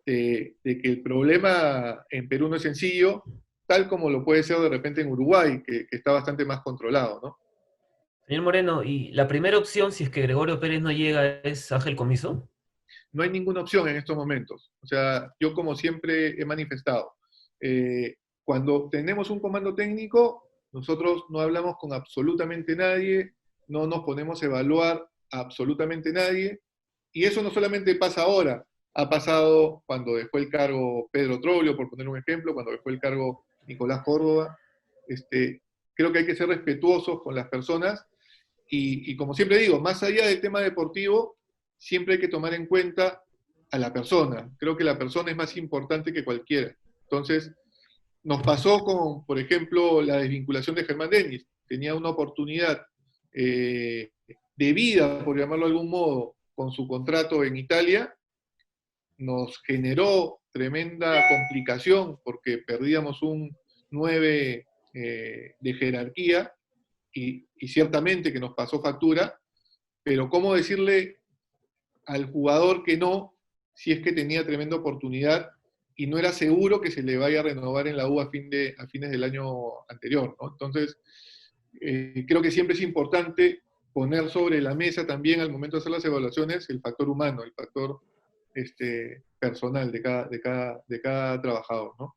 de que el problema en Perú no es sencillo, tal como lo puede ser de repente en Uruguay, que está bastante más controlado, ¿no? Señor Moreno, ¿y la primera opción, si es que Gregorio Pérez no llega, es Ángel Comiso? No hay ninguna opción en estos momentos. O sea, yo como siempre he manifestado, cuando tenemos un comando técnico, nosotros no hablamos con absolutamente nadie, no nos ponemos a evaluar a absolutamente nadie, y eso no solamente pasa ahora, ha pasado cuando dejó el cargo Pedro Troglio, por poner un ejemplo, cuando dejó el cargo Nicolás Córdoba. Creo que hay que ser respetuosos con las personas y como siempre digo, más allá del tema deportivo, siempre hay que tomar en cuenta a la persona. Creo que la persona es más importante que cualquiera. Entonces, nos pasó con, por ejemplo, la desvinculación de Germán Denis. Tenía una oportunidad de vida, por llamarlo de algún modo, con su contrato en Italia. Nos generó tremenda complicación porque perdíamos un 9 de jerarquía y ciertamente que nos pasó factura, pero ¿cómo decirle al jugador que no si es que tenía tremenda oportunidad y no era seguro que se le vaya a renovar en la U a fines del año anterior, ¿no? Entonces, creo que siempre es importante poner sobre la mesa también al momento de hacer las evaluaciones el factor humano, el factor personal de cada trabajador, ¿no?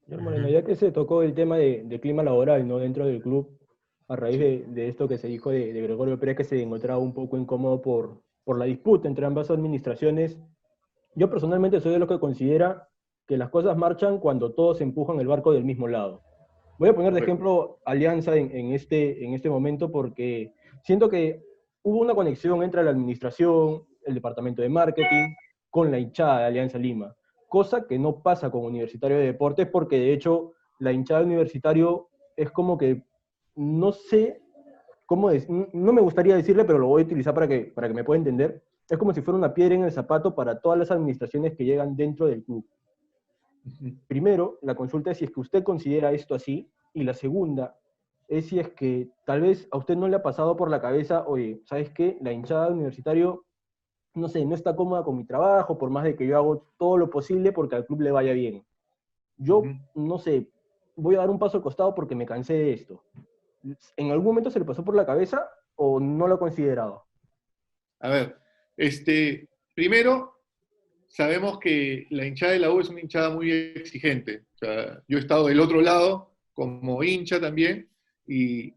Señor Moreno, ya que se tocó el tema de clima laboral, ¿no? Dentro del club, a raíz Sí. de esto que se dijo de Gregorio Pérez, que se encontraba un poco incómodo por la disputa entre ambas administraciones, yo personalmente soy de los que considera que las cosas marchan cuando todos empujan el barco del mismo lado. Voy a poner de Correcto. ejemplo Alianza en este momento porque siento que hubo una conexión entre la administración, el departamento de marketing, con la hinchada de Alianza Lima, cosa que no pasa con Universitario de Deportes porque de hecho la hinchada de Universitario es como que, no sé cómo no me gustaría decirle, pero lo voy a utilizar para que me pueda entender, es como si fuera una piedra en el zapato para todas las administraciones que llegan dentro del club. Primero, la consulta es si es que usted considera esto así, y la segunda es si es que tal vez a usted no le ha pasado por la cabeza, oye, ¿sabes qué? La hinchada de Universitario, no sé, no está cómoda con mi trabajo, por más de que yo hago todo lo posible porque al club le vaya bien. Yo, no sé, voy a dar un paso al costado porque me cansé de esto. ¿En algún momento se le pasó por la cabeza o no lo ha considerado? A ver, primero, sabemos que la hinchada de la U es una hinchada muy exigente. O sea, yo he estado del otro lado como hincha también y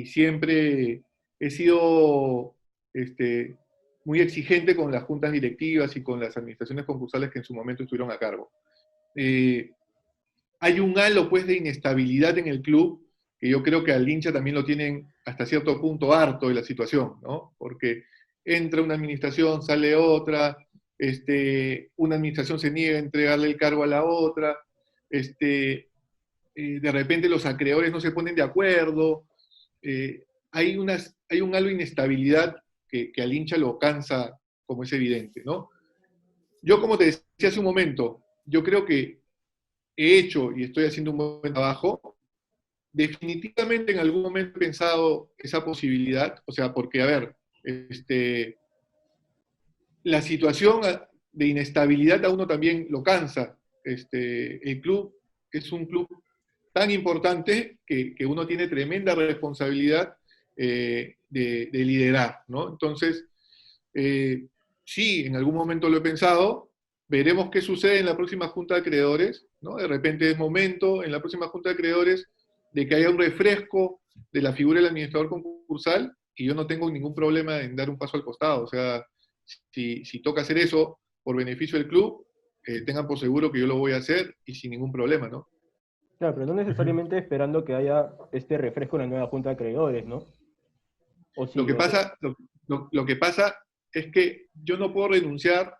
siempre he sido muy exigente con las juntas directivas y con las administraciones concursales que en su momento estuvieron a cargo. Hay un halo pues de inestabilidad en el club que yo creo que al hincha también lo tienen hasta cierto punto harto de la situación, ¿no? Porque entra una administración, sale otra, una administración se niega a entregarle el cargo a la otra, de repente los acreedores no se ponen de acuerdo, hay un halo de inestabilidad que al hincha lo cansa, como es evidente, ¿no? Yo, como te decía hace un momento, yo creo que he hecho y estoy haciendo un buen trabajo. Definitivamente en algún momento he pensado esa posibilidad, o sea, porque, a ver, la situación de inestabilidad a uno también lo cansa. El club es un club tan importante que uno tiene tremenda responsabilidad de liderar, ¿no? Entonces, sí, en algún momento lo he pensado, veremos qué sucede en la próxima Junta de Acreedores, ¿no? De repente es momento en la próxima Junta de Acreedores de que haya un refresco de la figura del administrador concursal y yo no tengo ningún problema en dar un paso al costado. O sea, si toca hacer eso por beneficio del club, tengan por seguro que yo lo voy a hacer y sin ningún problema, ¿no? Claro, pero no necesariamente esperando que haya este refresco en la nueva junta de acreedores, ¿no? O Lo sí, que pasa, lo que pasa es que yo no puedo renunciar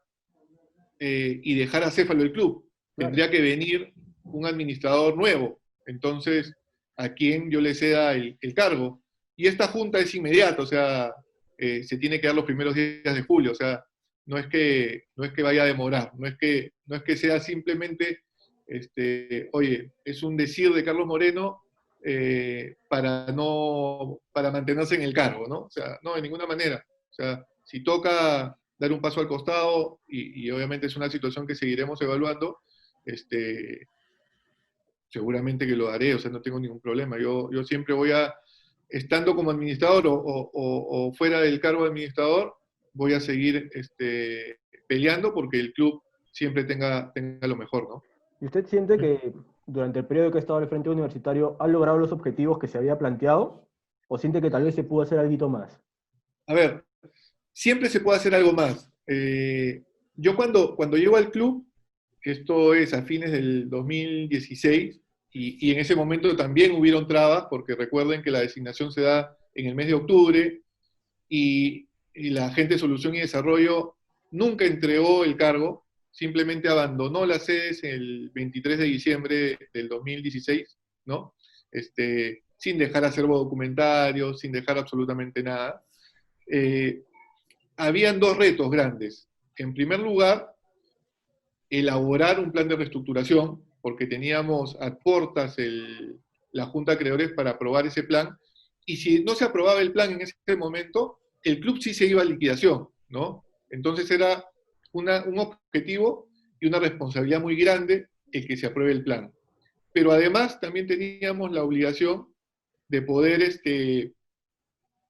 y dejar acéfalo el club. claro. Tendría que venir un administrador nuevo. Entonces, a quien yo le ceda el cargo. Y esta junta es inmediata, o sea, se tiene que dar los primeros días de julio, o sea, no es que vaya a demorar, no es que sea simplemente oye, es un decir de Carlos Moreno para mantenerse en el cargo, ¿no? O sea, no, de ninguna manera. O sea, si toca dar un paso al costado, y obviamente es una situación que seguiremos evaluando, seguramente que lo haré, o sea, no tengo ningún problema. Yo siempre voy a, estando como administrador o fuera del cargo de administrador, voy a seguir peleando porque el club siempre tenga lo mejor, ¿no? ¿Y usted siente que durante el periodo que ha estado al frente universitario ha logrado los objetivos que se había planteado? ¿O siente que tal vez se pudo hacer algo más? A ver, siempre se puede hacer algo más. Yo cuando llego al club, que esto es a fines del 2016, y en ese momento también hubieron trabas, porque recuerden que la designación se da en el mes de octubre, y la gente de Solución y Desarrollo nunca entregó el cargo, simplemente abandonó las sedes el 23 de diciembre del 2016, ¿no? Sin dejar acervo documentario, sin dejar absolutamente nada. Habían dos retos grandes. En primer lugar, elaborar un plan de reestructuración, porque teníamos a portas la Junta de Acreedores para aprobar ese plan, y si no se aprobaba el plan en ese momento, el club sí se iba a liquidación, ¿no? Entonces era un objetivo y una responsabilidad muy grande el que se apruebe el plan. Pero además también teníamos la obligación de poder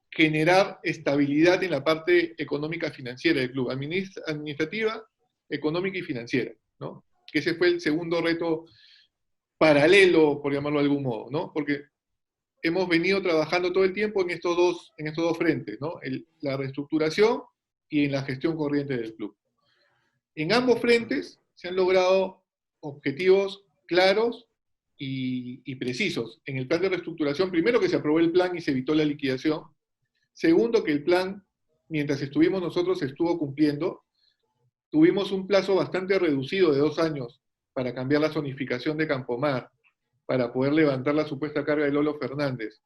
generar estabilidad en la parte económica financiera del club, administrativa, económica y financiera, ¿no? Que ese fue el segundo reto paralelo, por llamarlo de algún modo, ¿no? Porque hemos venido trabajando todo el tiempo en estos dos frentes, ¿no? La reestructuración y en la gestión corriente del club. En ambos frentes se han logrado objetivos claros y precisos. En el plan de reestructuración, primero que se aprobó el plan y se evitó la liquidación. Segundo, que el plan, mientras estuvimos nosotros, se estuvo cumpliendo. Tuvimos un plazo bastante reducido de 2 años para cambiar la zonificación de Campomar, para poder levantar la supuesta carga de Lolo Fernández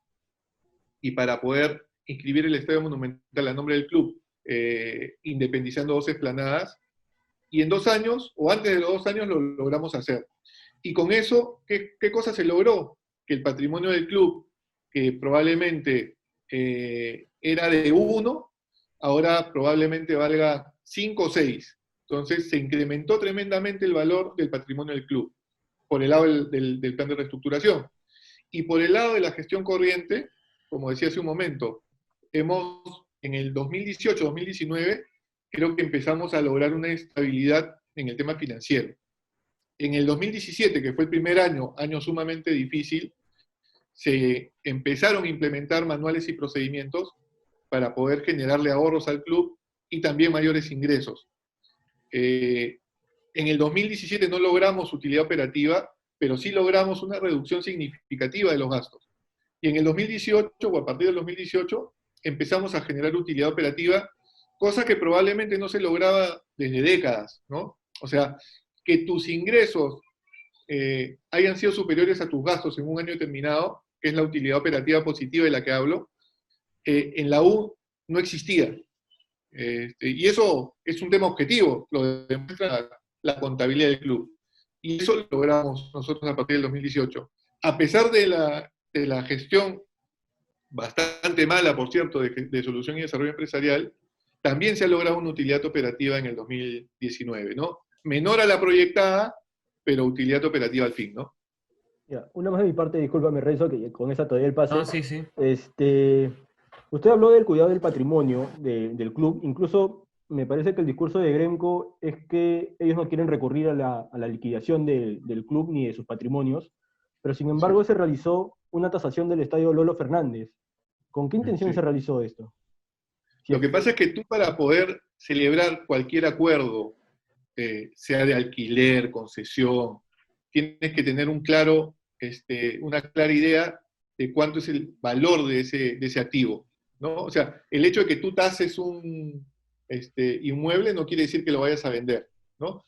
y para poder inscribir el Estadio Monumental a nombre del club, independizando 2 esplanadas. Y en 2 años, o antes de los 2 años, lo logramos hacer. Y con eso, ¿qué cosa se logró? Que el patrimonio del club, que probablemente era de 1, ahora probablemente valga 5 o 6. Entonces se incrementó tremendamente el valor del patrimonio del club, por el lado del plan de reestructuración. Y por el lado de la gestión corriente, como decía hace un momento, en el 2018-2019, creo que empezamos a lograr una estabilidad en el tema financiero. En el 2017, que fue el primer año sumamente difícil, se empezaron a implementar manuales y procedimientos para poder generarle ahorros al club y también mayores ingresos. En el 2017 no logramos utilidad operativa, pero sí logramos una reducción significativa de los gastos. Y en el 2018, o a partir del 2018, empezamos a generar utilidad operativa, cosa que probablemente no se lograba desde décadas, ¿no? O sea, que tus ingresos hayan sido superiores a tus gastos en un año determinado, que es la utilidad operativa positiva de la que hablo, en la U no existía. Y eso es un tema objetivo, lo demuestra la contabilidad del club. Y eso lo logramos nosotros a partir del 2018. A pesar de la gestión bastante mala, por cierto, de Solución y Desarrollo Empresarial, también se ha logrado una utilidad operativa en el 2019, ¿no? Menor a la proyectada, pero utilidad operativa al fin, ¿no? Ya, una más de mi parte, discúlpame, Renzo, que con esa todavía el pase. Ah, sí, sí. Usted habló del cuidado del patrimonio del club, incluso me parece que el discurso de Gremco es que ellos no quieren recurrir a la liquidación del club ni de sus patrimonios, pero sin embargo se realizó una tasación del estadio Lolo Fernández. ¿Con qué intención se realizó esto? Lo que pasa es que tú, para poder celebrar cualquier acuerdo, sea de alquiler, concesión, tienes que tener una clara idea de cuánto es el valor de ese activo, ¿no? O sea, el hecho de que tú tases un inmueble no quiere decir que lo vayas a vender, ¿no?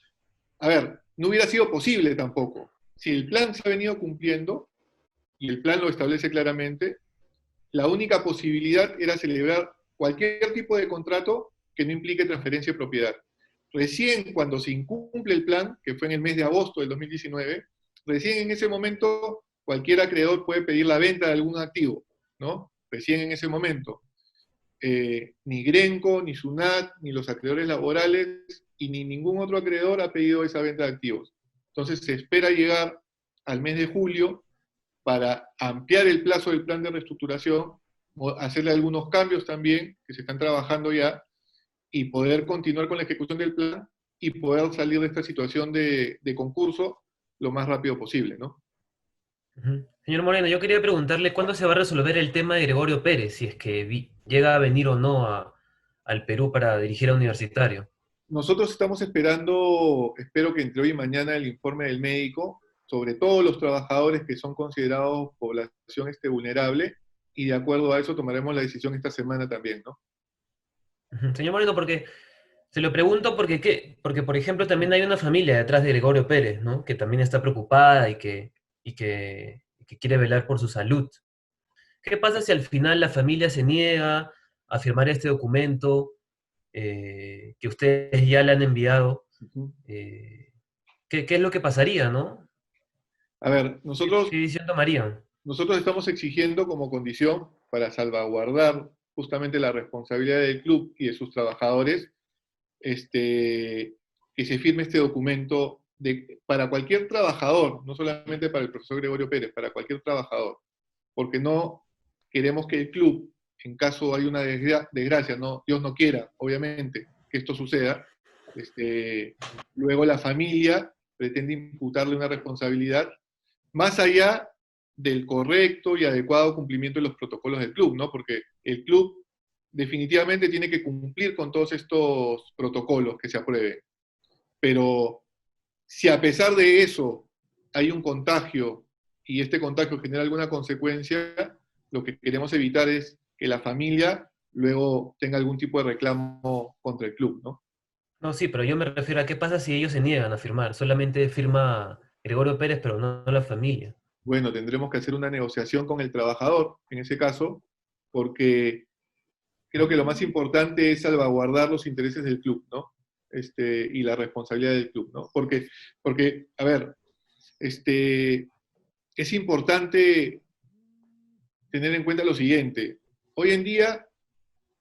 A ver, no hubiera sido posible tampoco. Si el plan se ha venido cumpliendo, y el plan lo establece claramente, la única posibilidad era celebrar cualquier tipo de contrato que no implique transferencia de propiedad. recién cuando se incumple el plan, que fue en el mes de agosto del 2019, recién en ese momento cualquier acreedor puede pedir la venta de algún activo, ¿no? Recién en ese momento. Ni Grenco, ni SUNAT, ni los acreedores laborales, y ni ningún otro acreedor ha pedido esa venta de activos. Entonces se espera llegar al mes de julio para ampliar el plazo del plan de reestructuración, hacerle algunos cambios también, que se están trabajando ya, y poder continuar con la ejecución del plan y poder salir de esta situación de concurso lo más rápido posible, ¿no? Señor Moreno, yo quería preguntarle cuándo se va a resolver el tema de Gregorio Pérez, si es que llega a venir o no al Perú para dirigir a Universitario. Nosotros estamos esperando, espero que entre hoy y mañana, el informe del médico sobre todos los trabajadores que son considerados población vulnerable, y de acuerdo a eso tomaremos la decisión esta semana también, ¿no? Señor Moreno, porque se lo pregunto porque, porque, por ejemplo, también hay una familia detrás de Gregorio Pérez, ¿no? Que también está preocupada y que quiere velar por su salud. ¿Qué pasa si al final la familia se niega a firmar este documento que ustedes ya le han enviado? Ujú. ¿Qué es lo que pasaría, no? A ver, ¿Qué decisión tomarían? nosotros estamos exigiendo como condición para salvaguardar justamente la responsabilidad del club y de sus trabajadores, que se firme este documento para cualquier trabajador, no solamente para el profesor Gregorio Pérez, para cualquier trabajador, porque no queremos que el club, en caso hay una desgracia, no, Dios no quiera, obviamente, que esto suceda, luego la familia pretende imputarle una responsabilidad más allá del correcto y adecuado cumplimiento de los protocolos del club, ¿no? Porque el club definitivamente tiene que cumplir con todos estos protocolos que se aprueben. Pero si a pesar de eso hay un contagio y este contagio genera alguna consecuencia, lo que queremos evitar es que la familia luego tenga algún tipo de reclamo contra el club, ¿no? No, sí, pero yo me refiero a qué pasa si ellos se niegan a firmar. Solamente firma Gregorio Pérez, pero no la familia. Bueno, tendremos que hacer una negociación con el trabajador, en ese caso, porque creo que lo más importante es salvaguardar los intereses del club, ¿no? Y la responsabilidad del club, ¿no? Porque a ver, es importante tener en cuenta lo siguiente. Hoy en día,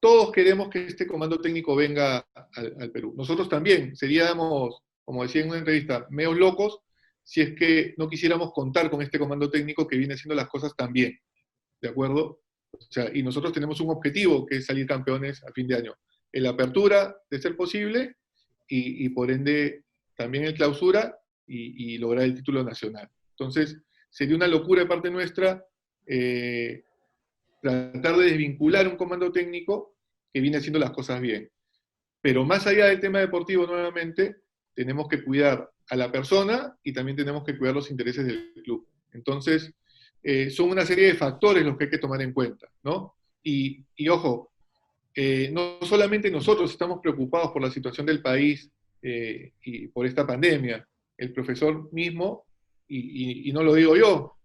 todos queremos que este comando técnico venga al Perú. Nosotros también seríamos, como decía en una entrevista, medios locos si es que no quisiéramos contar con este comando técnico que viene haciendo las cosas tan bien, ¿de acuerdo? O sea, y nosotros tenemos un objetivo que es salir campeones a fin de año. En la apertura, de ser posible, y por ende también en clausura y lograr el título nacional. Entonces, sería una locura de parte nuestra tratar de desvincular un comando técnico que viene haciendo las cosas bien. Pero más allá del tema deportivo, nuevamente, tenemos que cuidar a la persona y también tenemos que cuidar los intereses del club. Entonces, son una serie de factores los que hay que tomar en cuenta, ¿no? Y ojo, no solamente nosotros estamos preocupados por la situación del país y por esta pandemia, el profesor mismo, y no lo digo yo,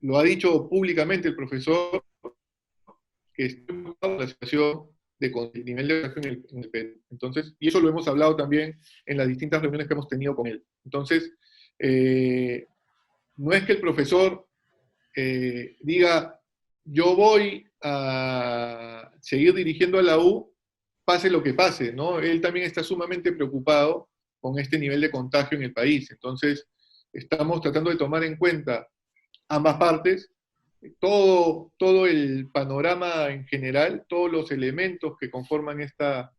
lo ha dicho públicamente el profesor, que está preocupado por la situación el nivel de contagio en el Perú. Entonces, y eso lo hemos hablado también en las distintas reuniones que hemos tenido con él. Entonces, no es que el profesor diga, yo voy a seguir dirigiendo a la U, pase lo que pase, ¿no? Él también está sumamente preocupado con este nivel de contagio en el país. Entonces, estamos tratando de tomar en cuenta ambas partes, todo el panorama en general, todos los elementos que conforman esta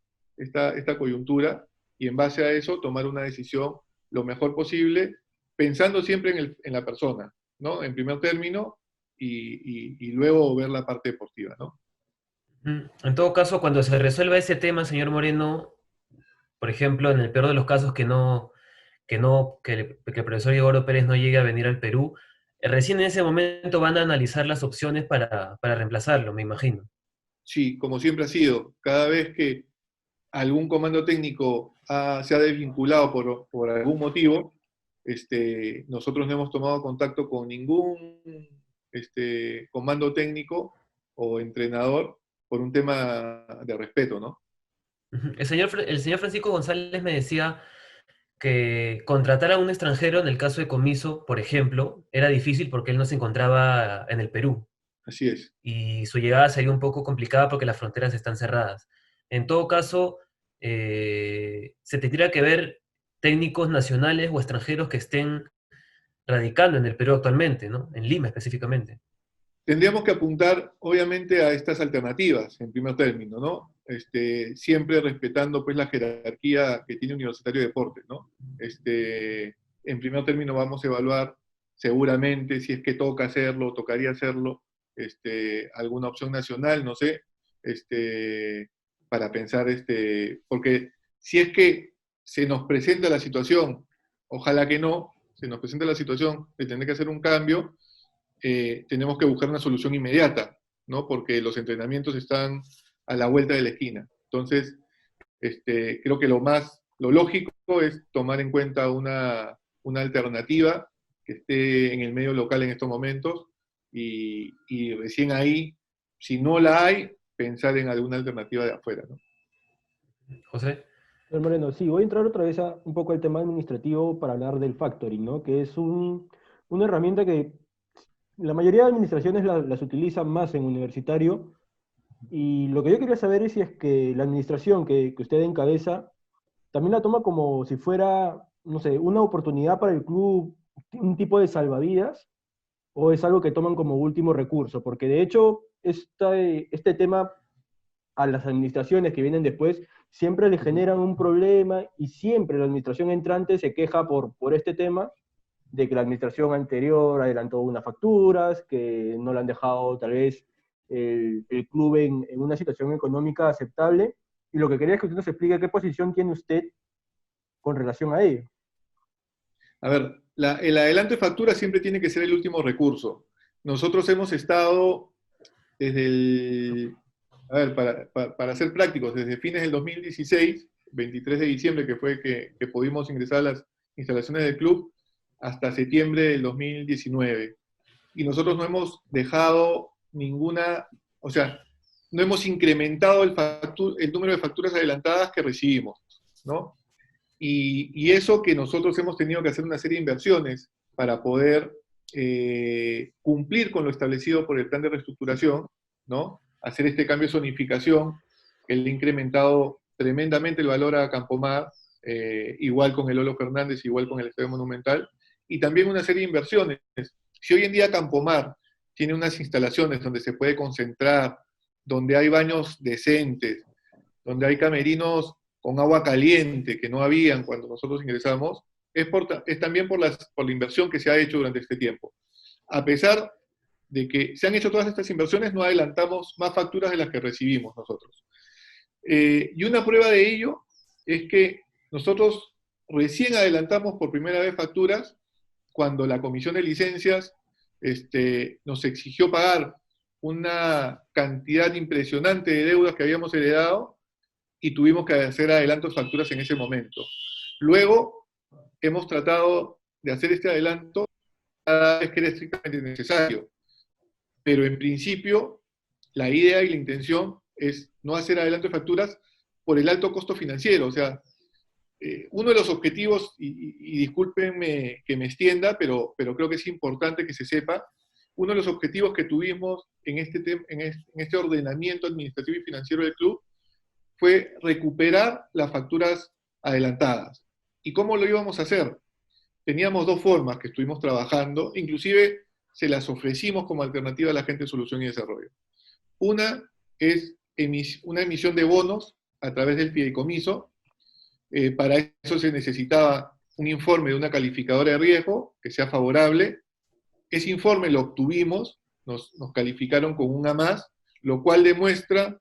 coyuntura, y en base a eso tomar una decisión lo mejor posible, pensando siempre en la persona, ¿no? En primer término, y luego ver la parte deportiva, ¿no? En todo caso, cuando se resuelva ese tema, señor Moreno, por ejemplo, en el peor de los casos que el profesor Gregorio Pérez no llegue a venir al Perú, recién en ese momento van a analizar las opciones para reemplazarlo, me imagino. Sí, como siempre ha sido, cada vez que algún comando técnico se ha desvinculado por algún motivo, nosotros no hemos tomado contacto con ningún comando técnico o entrenador por un tema de respeto, ¿no? Ujú. El señor Francisco González me decía que contratar a un extranjero en el caso de Comiso, por ejemplo, era difícil porque él no se encontraba en el Perú Así es. y su llegada sería un poco complicada porque las fronteras están cerradas. En todo caso, se tendría que ver técnicos nacionales o extranjeros que estén radicando en el Perú actualmente, ¿no? En Lima específicamente. Tendríamos que apuntar, obviamente, a estas alternativas, en primer término, ¿no? Siempre respetando, pues, la jerarquía que tiene Universitario de Deportes, ¿no? En primer término vamos a evaluar, seguramente, si es que toca hacerlo, tocaría hacerlo, alguna opción nacional, no sé, para pensar, porque si es que se nos presenta la situación, ojalá que no, se nos presenta la situación de tener que hacer un cambio, tenemos que buscar una solución inmediata, ¿no? Porque los entrenamientos están a la vuelta de la esquina. Entonces, creo que lo lógico es tomar en cuenta una alternativa que esté en el medio local en estos momentos y recién ahí, si no la hay, pensar en alguna alternativa de afuera, ¿no? José. Señor Moreno, sí, voy a entrar otra vez a un poco al tema administrativo para hablar del factoring, ¿no? Que es una herramienta que la mayoría de administraciones las utilizan más en universitario. Y lo que yo quería saber es si es que la administración que usted encabeza también la toma como si fuera, no sé, una oportunidad para el club, un tipo de salvavidas, o es algo que toman como último recurso, porque de hecho este tema a las administraciones que vienen después siempre le generan un problema y siempre la administración entrante se queja por este tema de que la administración anterior adelantó unas facturas, que no le han dejado tal vez el club en una situación económica aceptable. Y lo que quería es que usted nos explique qué posición tiene usted con relación a ello. A ver, el adelanto de factura siempre tiene que ser el último recurso. Nosotros hemos estado desde a ver, para ser prácticos, desde fines del 2016, 23 de diciembre, que fue que pudimos ingresar a las instalaciones del club, hasta septiembre del 2019. Y nosotros no hemos dejado ninguna, o sea, no hemos incrementado el número de facturas adelantadas que recibimos, ¿no? Y eso que nosotros hemos tenido que hacer una serie de inversiones para poder cumplir con lo establecido por el plan de reestructuración, ¿no? Hacer este cambio de zonificación, que le ha incrementado tremendamente el valor a Campomar, igual con el Lolo Fernández, igual con el Estadio Monumental, y también una serie de inversiones. Si hoy en día Campomar tiene unas instalaciones donde se puede concentrar, donde hay baños decentes, donde hay camerinos con agua caliente que no habían cuando nosotros ingresamos, es también por la inversión que se ha hecho durante este tiempo. A pesar de que se han hecho todas estas inversiones, no adelantamos más facturas de las que recibimos nosotros. Y una prueba de ello es que nosotros recién adelantamos por primera vez facturas cuando la Comisión de Licencias nos exigió pagar una cantidad impresionante de deudas que habíamos heredado y tuvimos que hacer adelantos facturas en ese momento. Luego hemos tratado de hacer este adelanto cada vez que era estrictamente necesario, pero en principio la idea y la intención es no hacer adelanto de facturas por el alto costo financiero. O sea, uno de los objetivos, y discúlpenme que me extienda, pero creo que es importante que se sepa, uno de los objetivos que tuvimos en este ordenamiento administrativo y financiero del club fue recuperar las facturas adelantadas. ¿Y cómo lo íbamos a hacer? Teníamos dos formas que estuvimos trabajando, inclusive se las ofrecimos como alternativa a la gente de Solución y Desarrollo. Una es una emisión de bonos a través del fideicomiso. Para eso se necesitaba un informe de una calificadora de riesgo que sea favorable. Ese informe lo obtuvimos, nos calificaron con un A+, lo cual demuestra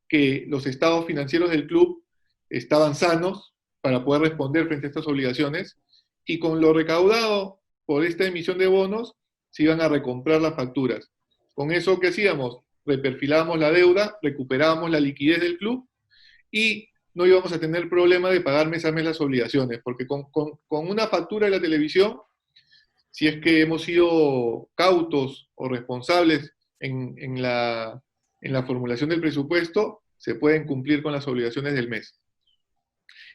que los estados financieros del club estaban sanos para poder responder frente a estas obligaciones y con lo recaudado por esta emisión de bonos se iban a recomprar las facturas. Con eso, ¿qué hacíamos? Reperfilábamos la deuda, recuperábamos la liquidez del club y no íbamos a tener problema de pagar mes a mes las obligaciones, porque con una factura de la televisión, si es que hemos sido cautos o responsables en la formulación del presupuesto, se pueden cumplir con las obligaciones del mes.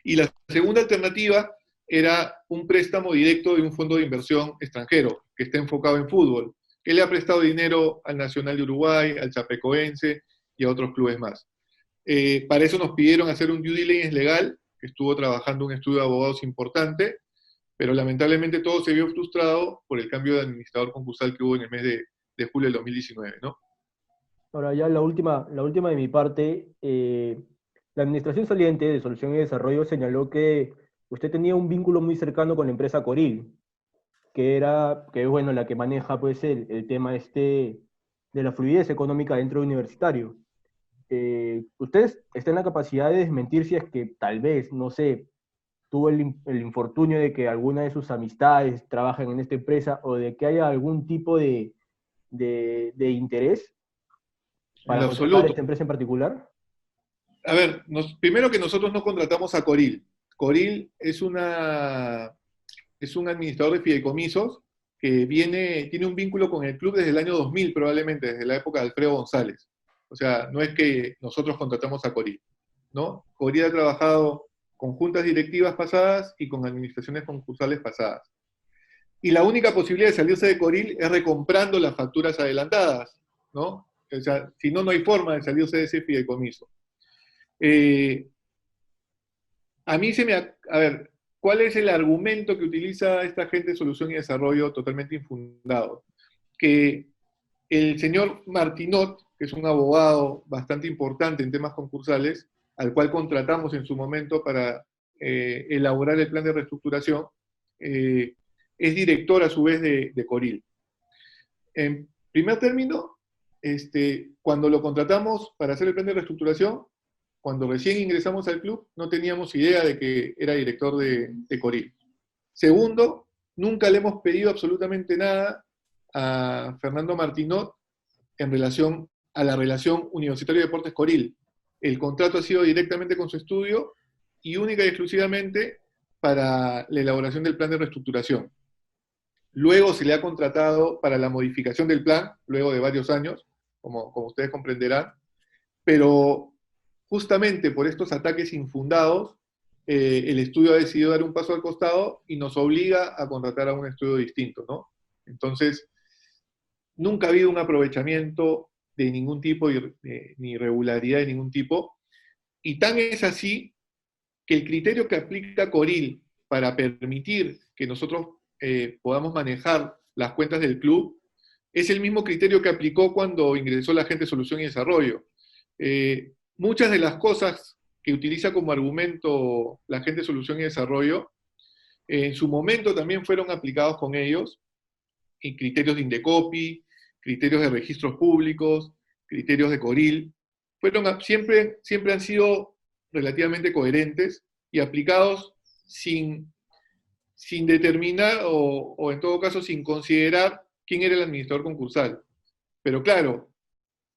Y la segunda alternativa era un préstamo directo de un fondo de inversión extranjero que está enfocado en fútbol, que le ha prestado dinero al Nacional de Uruguay, al Chapecoense y a otros clubes más. Para eso nos pidieron hacer un due diligence legal, que estuvo trabajando un estudio de abogados importante, pero lamentablemente todo se vio frustrado por el cambio de administrador concursal que hubo en el mes de julio del 2019, ¿no? Ahora ya la última de mi parte, la administración saliente de Solución y Desarrollo señaló que usted tenía un vínculo muy cercano con la empresa Coril, que es bueno, la que maneja pues el tema de la fluidez económica dentro del universitario. ¿Usted está en la capacidad de desmentir si es que tal vez, no sé, tuvo el infortunio de que alguna de sus amistades trabajan en esta empresa o de que haya algún tipo de interés En para lo contratar a absoluto. esta empresa en particular? A ver, primero que nosotros no contratamos a Coril. Coril es un administrador de fideicomisos que tiene un vínculo con el club desde el año 2000 probablemente, desde la época de Alfredo González. O sea, no es que nosotros contratamos a Coril, ¿no? Coril ha trabajado con juntas directivas pasadas y con administraciones concursales pasadas. Y la única posibilidad de salirse de Coril es recomprando las facturas adelantadas, ¿no? O sea, si no, no hay forma de salirse de ese fideicomiso. Eh, a mí a ver, ¿cuál es el argumento que utiliza esta gente de solución y desarrollo totalmente infundado? Que el señor Martinot, que es un abogado bastante importante en temas concursales, al cual contratamos en su momento para elaborar el plan de reestructuración, es director a su vez de Coril. En primer término, cuando lo contratamos para hacer el plan de reestructuración, cuando recién ingresamos al club, no teníamos idea de que era director de Coril. Segundo, nunca le hemos pedido absolutamente nada a Fernando Martinot en relación a la relación Universitario de Deportes Coril. El contrato ha sido directamente con su estudio y única y exclusivamente para la elaboración del plan de reestructuración. Luego se le ha contratado para la modificación del plan, luego de varios años, como ustedes comprenderán, pero justamente por estos ataques infundados, el estudio ha decidido dar un paso al costado y nos obliga a contratar a un estudio distinto, ¿no? Entonces, nunca ha habido un aprovechamiento de ningún tipo, ni irregularidad de ningún tipo, y tan es así que el criterio que aplica Coril para permitir que nosotros podamos manejar las cuentas del club es el mismo criterio que aplicó cuando ingresó la gente de Solución y Desarrollo. Muchas de las cosas que utiliza como argumento la gente de Solución y Desarrollo, en su momento también fueron aplicados con ellos, en criterios de Indecopi, criterios de registros públicos, criterios de Coril, siempre han sido relativamente coherentes y aplicados sin determinar o en todo caso sin considerar quién era el administrador concursal. Pero claro,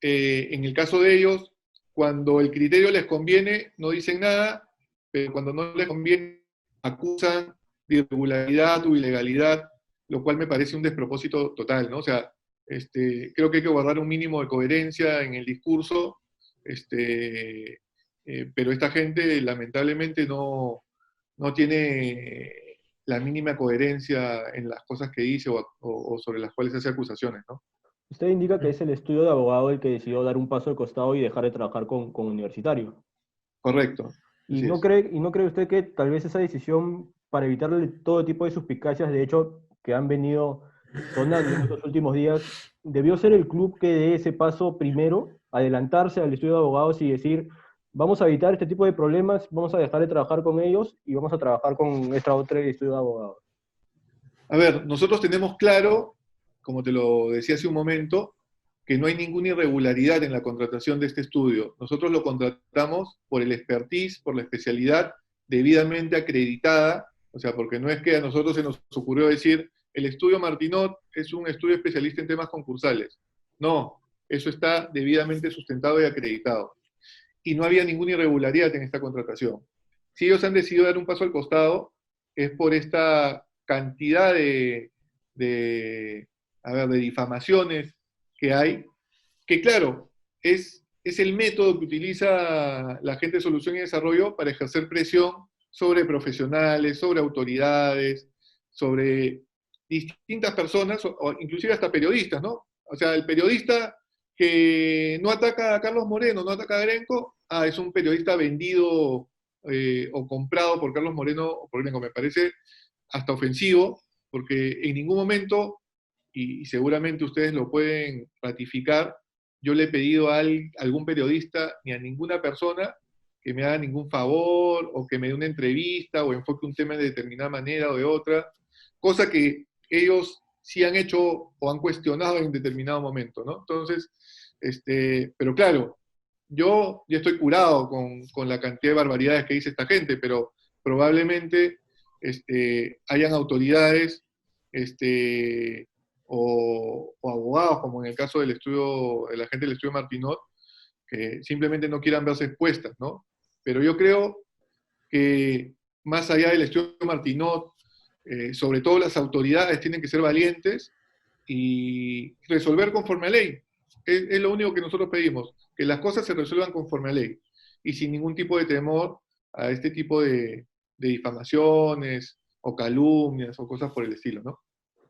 en el caso de ellos, cuando el criterio les conviene, no dicen nada, pero cuando no les conviene, acusan de irregularidad o ilegalidad, lo cual me parece un despropósito total, ¿no? O sea, creo que hay que guardar un mínimo de coherencia en el discurso, pero esta gente lamentablemente no tiene la mínima coherencia en las cosas que dice o sobre las cuales hace acusaciones, ¿no? Usted indica que es el estudio de abogado el que decidió dar un paso al costado y dejar de trabajar con Universitario. Correcto. ¿Y Así no es. cree, y no cree usted que tal vez esa decisión, para evitarle todo tipo de suspicacias, de hecho, que han venido sonando en estos últimos días, debió ser el club que dé ese paso primero, adelantarse al estudio de abogados y decir, vamos a evitar este tipo de problemas, vamos a dejar de trabajar con ellos y vamos a trabajar con esta otra estudio de abogados? A ver, nosotros tenemos claro, como te lo decía hace un momento, que no hay ninguna irregularidad en la contratación de este estudio. Nosotros lo contratamos por el expertise, por la especialidad debidamente acreditada, o sea, porque no es que a nosotros se nos ocurrió decir, el estudio Martinot es un estudio especialista en temas concursales. No, eso está debidamente sustentado y acreditado. Y no había ninguna irregularidad en esta contratación. Si ellos han decidido dar un paso al costado, es por esta cantidad de difamaciones que hay, que claro, es es el método que utiliza la gente de solución y desarrollo para ejercer presión sobre profesionales, sobre autoridades, sobre distintas personas, o inclusive hasta periodistas, ¿no? O sea, el periodista que no ataca a Carlos Moreno, no ataca a Grenco, es un periodista vendido o comprado por Carlos Moreno o por Grenco. Me parece hasta ofensivo, porque en ningún momento, y seguramente ustedes lo pueden ratificar, yo le he pedido a algún periodista ni a ninguna persona que me haga ningún favor o que me dé una entrevista o enfoque un tema de determinada manera o de otra, cosa que ellos sí han hecho o han cuestionado en determinado momento, ¿no? Entonces, pero claro, yo ya estoy curado con la cantidad de barbaridades que dice esta gente, pero probablemente hayan autoridades o abogados, como en el caso del estudio, de la gente del estudio Martinot, que simplemente no quieran verse expuestas, ¿no? Pero yo creo que más allá del estudio Martinot, sobre todo las autoridades tienen que ser valientes y resolver conforme a ley. Es lo único que nosotros pedimos, que las cosas se resuelvan conforme a ley y sin ningún tipo de temor a este tipo de difamaciones o calumnias o cosas por el estilo, ¿no?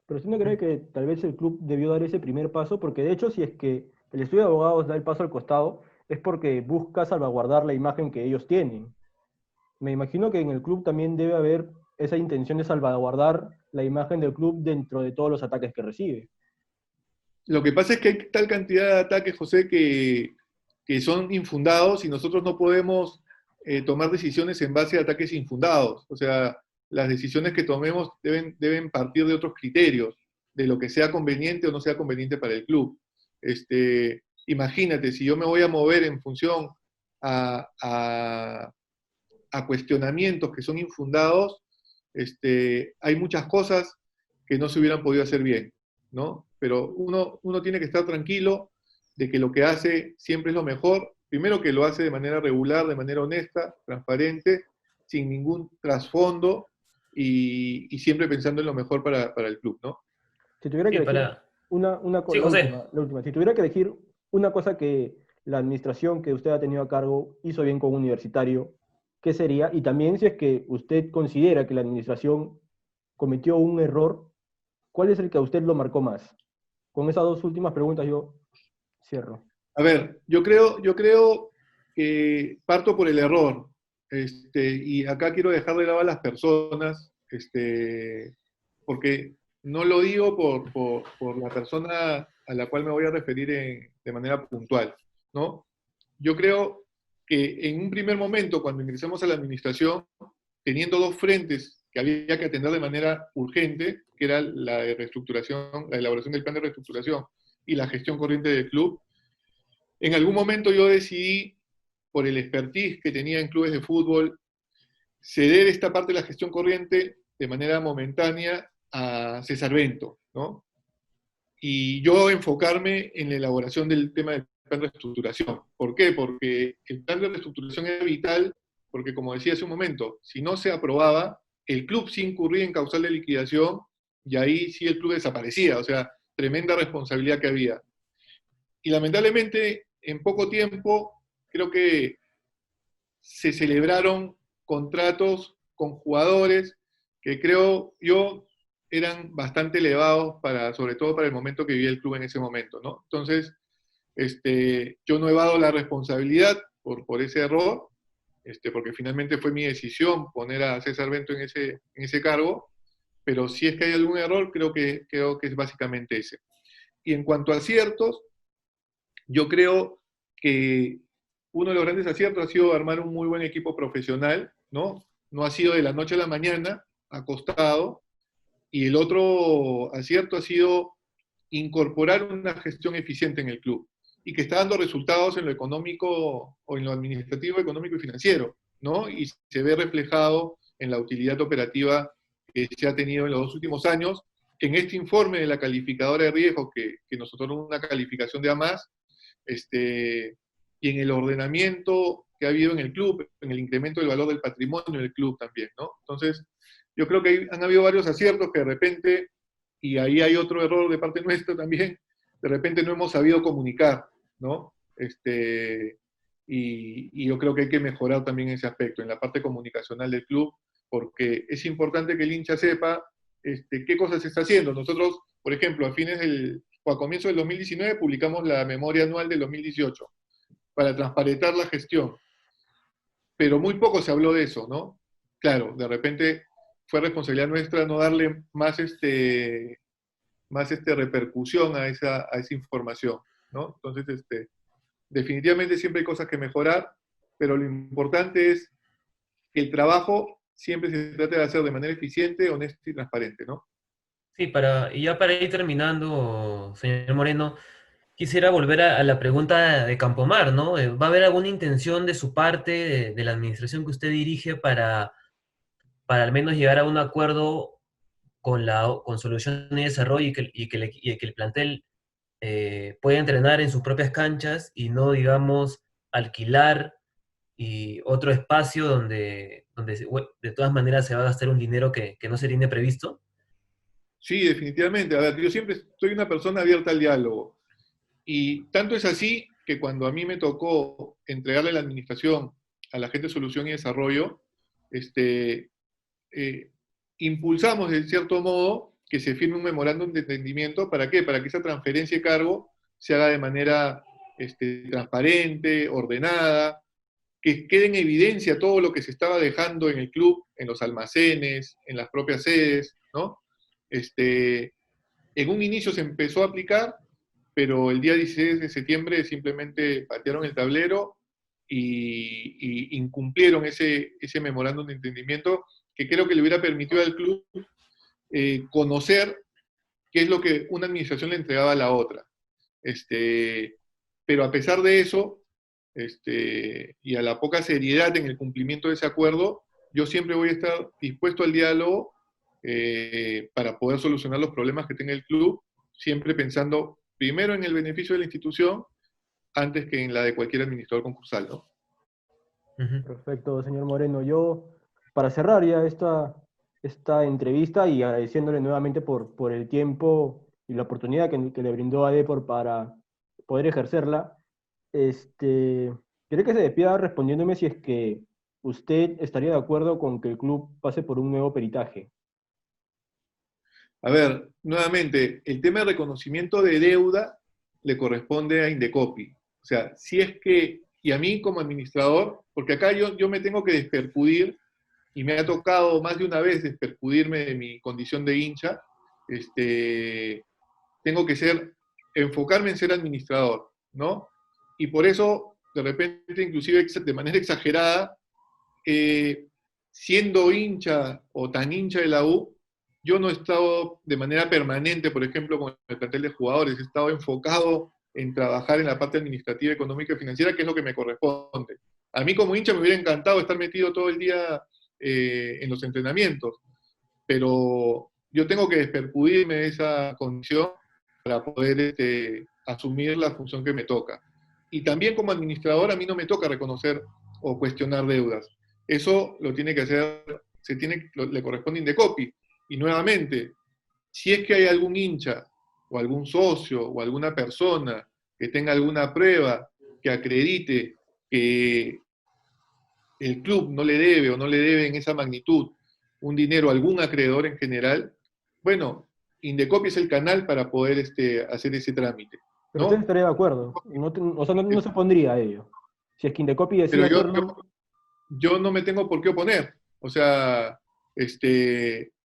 Pero ¿usted no cree que tal vez el club debió dar ese primer paso? Porque de hecho, si es que el estudio de abogados da el paso al costado, es porque busca salvaguardar la imagen que ellos tienen. Me imagino que en el club también debe haber esa intención de salvaguardar la imagen del club dentro de todos los ataques que recibe. Lo que pasa es que hay tal cantidad de ataques, José, que son infundados y nosotros no podemos tomar decisiones en base a ataques infundados. O sea, las decisiones que tomemos deben partir de otros criterios, de lo que sea conveniente o no sea conveniente para el club. Imagínate, si yo me voy a mover en función a, a, a cuestionamientos que son infundados, hay muchas cosas que no se hubieran podido hacer bien, ¿no? Pero uno tiene que estar tranquilo de que lo que hace siempre es lo mejor. Primero, que lo hace de manera regular, de manera honesta, transparente, sin ningún trasfondo y siempre pensando en lo mejor para el club, ¿no? Si tuviera que Sí, elegir Sí, José. la última, si tuviera que elegir una cosa que la administración que usted ha tenido a cargo hizo bien con Universitario, ¿qué sería? Y también si es que usted considera que la administración cometió un error, ¿cuál es el que a usted lo marcó más? Con esas dos últimas preguntas yo cierro. A ver, yo creo que parto por el error, y acá quiero dejar de lado a las personas, porque no lo digo por la persona a la cual me voy a referir de manera puntual, ¿no? Yo creo que en un primer momento, cuando ingresamos a la administración, teniendo dos frentes que había que atender de manera urgente, que era la de reestructuración, la elaboración del plan de reestructuración y la gestión corriente del club, en algún momento yo decidí, por el expertise que tenía en clubes de fútbol, ceder esta parte de la gestión corriente de manera momentánea a César Bento, ¿no? Y yo enfocarme en la elaboración del tema del plan de reestructuración. ¿Por qué? Porque el plan de reestructuración era vital, porque como decía hace un momento, si no se aprobaba, el club sí incurría en causal de liquidación y ahí sí el club desaparecía, o sea, tremenda responsabilidad que había. Y lamentablemente, en poco tiempo, creo que se celebraron contratos con jugadores que creo yo eran bastante elevados sobre todo para el momento que vivía el club en ese momento, ¿no? Entonces, yo no he evado la responsabilidad por ese error, porque finalmente fue mi decisión poner a César Bento en ese cargo, pero si es que hay algún error, creo que es básicamente ese. Y en cuanto a aciertos, yo creo que uno de los grandes aciertos ha sido armar un muy buen equipo profesional, ¿no? No ha sido de la noche a la mañana, ha costado. Y el otro acierto ha sido incorporar una gestión eficiente en el club y que está dando resultados en lo económico o en lo administrativo, económico y financiero, ¿no? Y se ve reflejado en la utilidad operativa que se ha tenido en los 2 últimos años. En este informe de la calificadora de riesgo, que nos otorga una calificación de A+, y en el ordenamiento que ha habido en el club, en el incremento del valor del patrimonio del club también, ¿no? Entonces, yo creo que han habido varios aciertos que de repente, y ahí hay otro error de parte nuestra también, de repente no hemos sabido comunicar, ¿no? Y yo creo que hay que mejorar también ese aspecto, en la parte comunicacional del club, porque es importante que el hincha sepa qué cosas se está haciendo. Nosotros, por ejemplo, a comienzos del 2019 publicamos la memoria anual del 2018 para transparentar la gestión, pero muy poco se habló de eso, ¿no? Claro, de repente fue responsabilidad nuestra no darle más repercusión a esa información, ¿no? Entonces, definitivamente siempre hay cosas que mejorar, pero lo importante es que el trabajo siempre se trate de hacer de manera eficiente, honesta y transparente, ¿no? Sí, y ya para ir terminando, señor Moreno, quisiera volver a la pregunta de Campomar, ¿no? ¿Va a haber alguna intención de su parte, de la administración que usted dirige, para al menos llegar a un acuerdo con Solución y Desarrollo y que el plantel pueda entrenar en sus propias canchas y no, digamos, alquilar y otro espacio donde de todas maneras se va a gastar un dinero que no se tiene previsto? Sí, definitivamente. A ver, yo siempre soy una persona abierta al diálogo. Y tanto es así que cuando a mí me tocó entregarle la administración a la gente de Solución y Desarrollo, este, eh, impulsamos de cierto modo que se firme un memorándum de entendimiento. ¿Para qué? Para que esa transferencia de cargo se haga de manera transparente, ordenada, que quede en evidencia todo lo que se estaba dejando en el club, en los almacenes, en las propias sedes, ¿no? En un inicio se empezó a aplicar, pero el día 16 de septiembre simplemente patearon el tablero y incumplieron ese memorándum de entendimiento que creo que le hubiera permitido al club conocer qué es lo que una administración le entregaba a la otra. Pero a pesar de eso, y a la poca seriedad en el cumplimiento de ese acuerdo, yo siempre voy a estar dispuesto al diálogo para poder solucionar los problemas que tenga el club, siempre pensando primero en el beneficio de la institución antes que en la de cualquier administrador concursal, ¿no? Ujú. Perfecto, señor Moreno. Yo, para cerrar ya esta entrevista y agradeciéndole nuevamente por el tiempo y la oportunidad que le brindó a Depor para poder ejercerla, quería que se despida respondiéndome si es que usted estaría de acuerdo con que el club pase por un nuevo peritaje. A ver, nuevamente, el tema de reconocimiento de deuda le corresponde a Indecopi. O sea, si es que, y a mí como administrador, porque acá yo me tengo que despercudir, y me ha tocado más de una vez despercudirme de mi condición de hincha, tengo que enfocarme en ser administrador, ¿no? Y por eso, de repente, inclusive de manera exagerada, eh, siendo hincha o tan hincha de la U, yo no he estado de manera permanente, por ejemplo, con el plantel de jugadores, he estado enfocado en trabajar en la parte administrativa, económica y financiera, que es lo que me corresponde. A mí como hincha me hubiera encantado estar metido todo el día en los entrenamientos, pero yo tengo que despercudirme de esa condición para poder asumir la función que me toca. Y también como administrador a mí no me toca reconocer o cuestionar deudas. Eso lo tiene que hacer, le corresponde a Indecopi. Y nuevamente, si es que hay algún hincha o algún socio o alguna persona que tenga alguna prueba que acredite que el club no le debe o no le debe en esa magnitud un dinero a algún acreedor en general, bueno, Indecopi es el canal para poder hacer ese trámite, Pero usted ¿no? estaría de acuerdo, o sea, no se opondría a ello. Si es que Indecopi decide Pero hacerlo, yo no me tengo por qué oponer. O sea,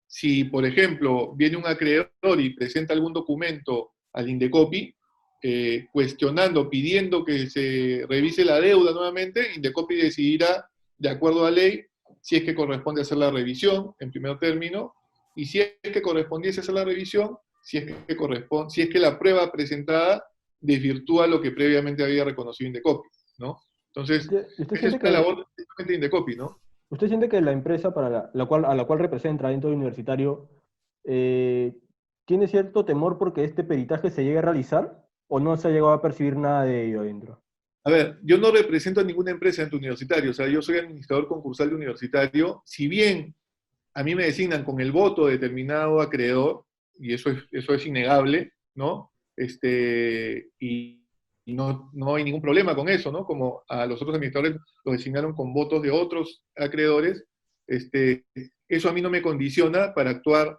si por ejemplo viene un acreedor y presenta algún documento al Indecopi, cuestionando, pidiendo que se revise la deuda nuevamente, Indecopi decidirá, de acuerdo a ley, si es que corresponde hacer la revisión, en primer término, y si es que correspondiese hacer la revisión, si es que la prueba presentada desvirtúa lo que previamente había reconocido Indecopi, ¿no? Entonces, usted esa es siente una que, labor de Indecopi, ¿no? usted siente que la empresa para a la cual representa dentro del universitario eh, tiene cierto temor porque este peritaje se llegue a realizar o no se ha llegado a percibir nada de ello adentro. A ver, yo no represento a ninguna empresa en tu universitario, o sea, yo soy administrador concursal de universitario. Si bien a mí me designan con el voto de determinado acreedor, y eso es innegable, ¿no? Y no hay ningún problema con eso, ¿no? Como a los otros administradores los designaron con votos de otros acreedores, eso a mí no me condiciona para actuar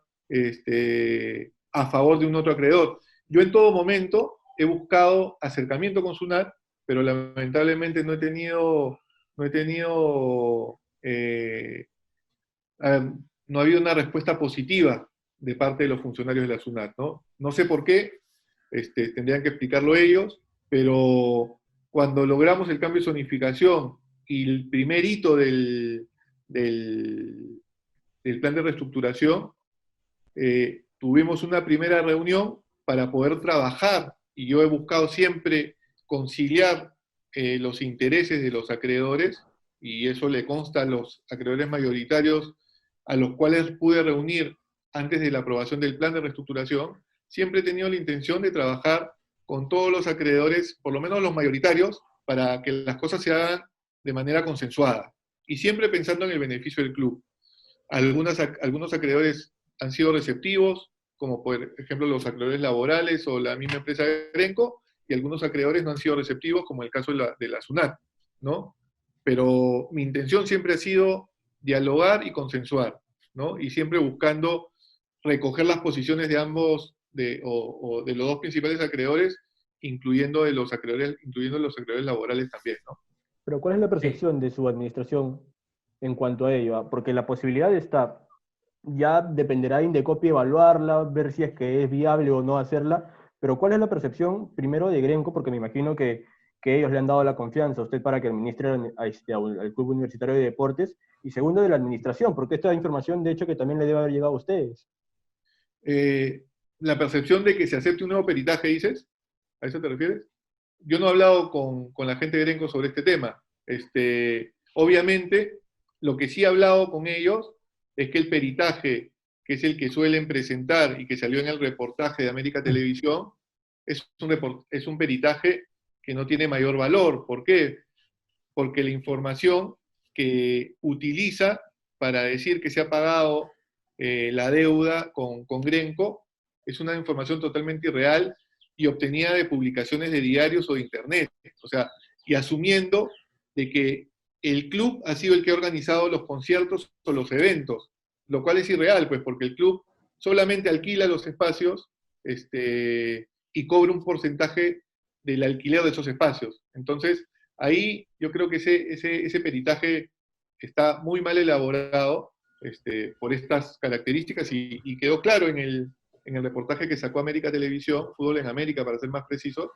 a favor de un otro acreedor. Yo en todo momento he buscado acercamiento con SUNAT, pero lamentablemente no ha habido una respuesta positiva de parte de los funcionarios de la SUNAT, ¿no? No sé por qué, tendrían que explicarlo ellos, pero cuando logramos el cambio de zonificación y el primer hito del plan de reestructuración, tuvimos una primera reunión para poder trabajar, y yo he buscado siempre conciliar los intereses de los acreedores, y eso le consta a los acreedores mayoritarios a los cuales pude reunir antes de la aprobación del plan de reestructuración. Siempre he tenido la intención de trabajar con todos los acreedores, por lo menos los mayoritarios, para que las cosas se hagan de manera consensuada, y siempre pensando en el beneficio del club. Algunos acreedores han sido receptivos, como por ejemplo los acreedores laborales o la misma empresa Grenco, y algunos acreedores no han sido receptivos, como el caso de la SUNAT, ¿no? Pero mi intención siempre ha sido dialogar y consensuar, ¿no? Y siempre buscando recoger las posiciones de ambos, o de los dos principales acreedores, incluyendo los acreedores laborales también, ¿no? Pero ¿cuál es la Sí. percepción de su administración en cuanto a ello? Porque la posibilidad está, ya dependerá de Indecopi evaluarla, ver si es que es viable o no hacerla, pero ¿cuál es la percepción primero de Grenco? Porque me imagino que ellos le han dado la confianza a usted para que administre al Club Universitario de Deportes, y segundo de la administración, porque esta información de hecho que también le debe haber llegado a ustedes. Eh, la percepción de que se acepte un nuevo peritaje, dices, ¿a eso te refieres? Yo no he hablado con la gente de Grenco sobre este tema. Obviamente, lo que sí he hablado con ellos es que el peritaje, que es el que suelen presentar y que salió en el reportaje de América Televisión, es un peritaje que no tiene mayor valor. ¿Por qué? Porque la información que utiliza para decir que se ha pagado la deuda con Grenco es una información totalmente irreal y obtenida de publicaciones de diarios o de internet. O sea, y asumiendo de que el club ha sido el que ha organizado los conciertos o los eventos, lo cual es irreal, pues, porque el club solamente alquila los espacios y cobra un porcentaje del alquiler de esos espacios. Entonces, ahí yo creo que ese peritaje está muy mal elaborado por estas características, y quedó claro en el reportaje que sacó América Televisión, Fútbol en América para ser más preciso.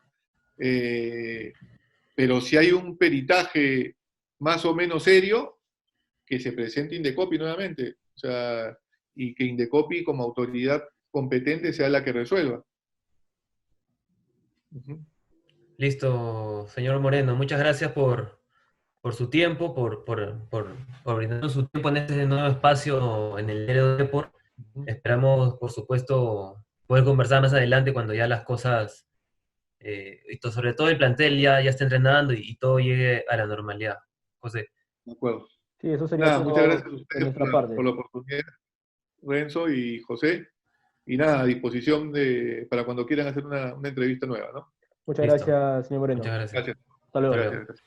Pero si hay un peritaje más o menos serio, que se presente Indecopi nuevamente, o sea, y que Indecopi como autoridad competente sea la que resuelva. Uh-huh. Listo, señor Moreno. Muchas gracias por su tiempo, por brindarnos su tiempo en este nuevo espacio en el Diario de Depor. Uh-huh. Esperamos, por supuesto, poder conversar más adelante cuando ya las cosas, sobre todo el plantel ya está entrenando y todo llegue a la normalidad. José. De acuerdo. Sí, eso sería Nada, muchas gracias todo a de ustedes nuestra por parte. la oportunidad, Renzo y José. Y nada, a disposición para cuando quieran hacer una entrevista nueva, ¿no? Muchas Listo. gracias, señor Moreno. Muchas gracias. Gracias. Hasta Hasta luego. luego. Gracias.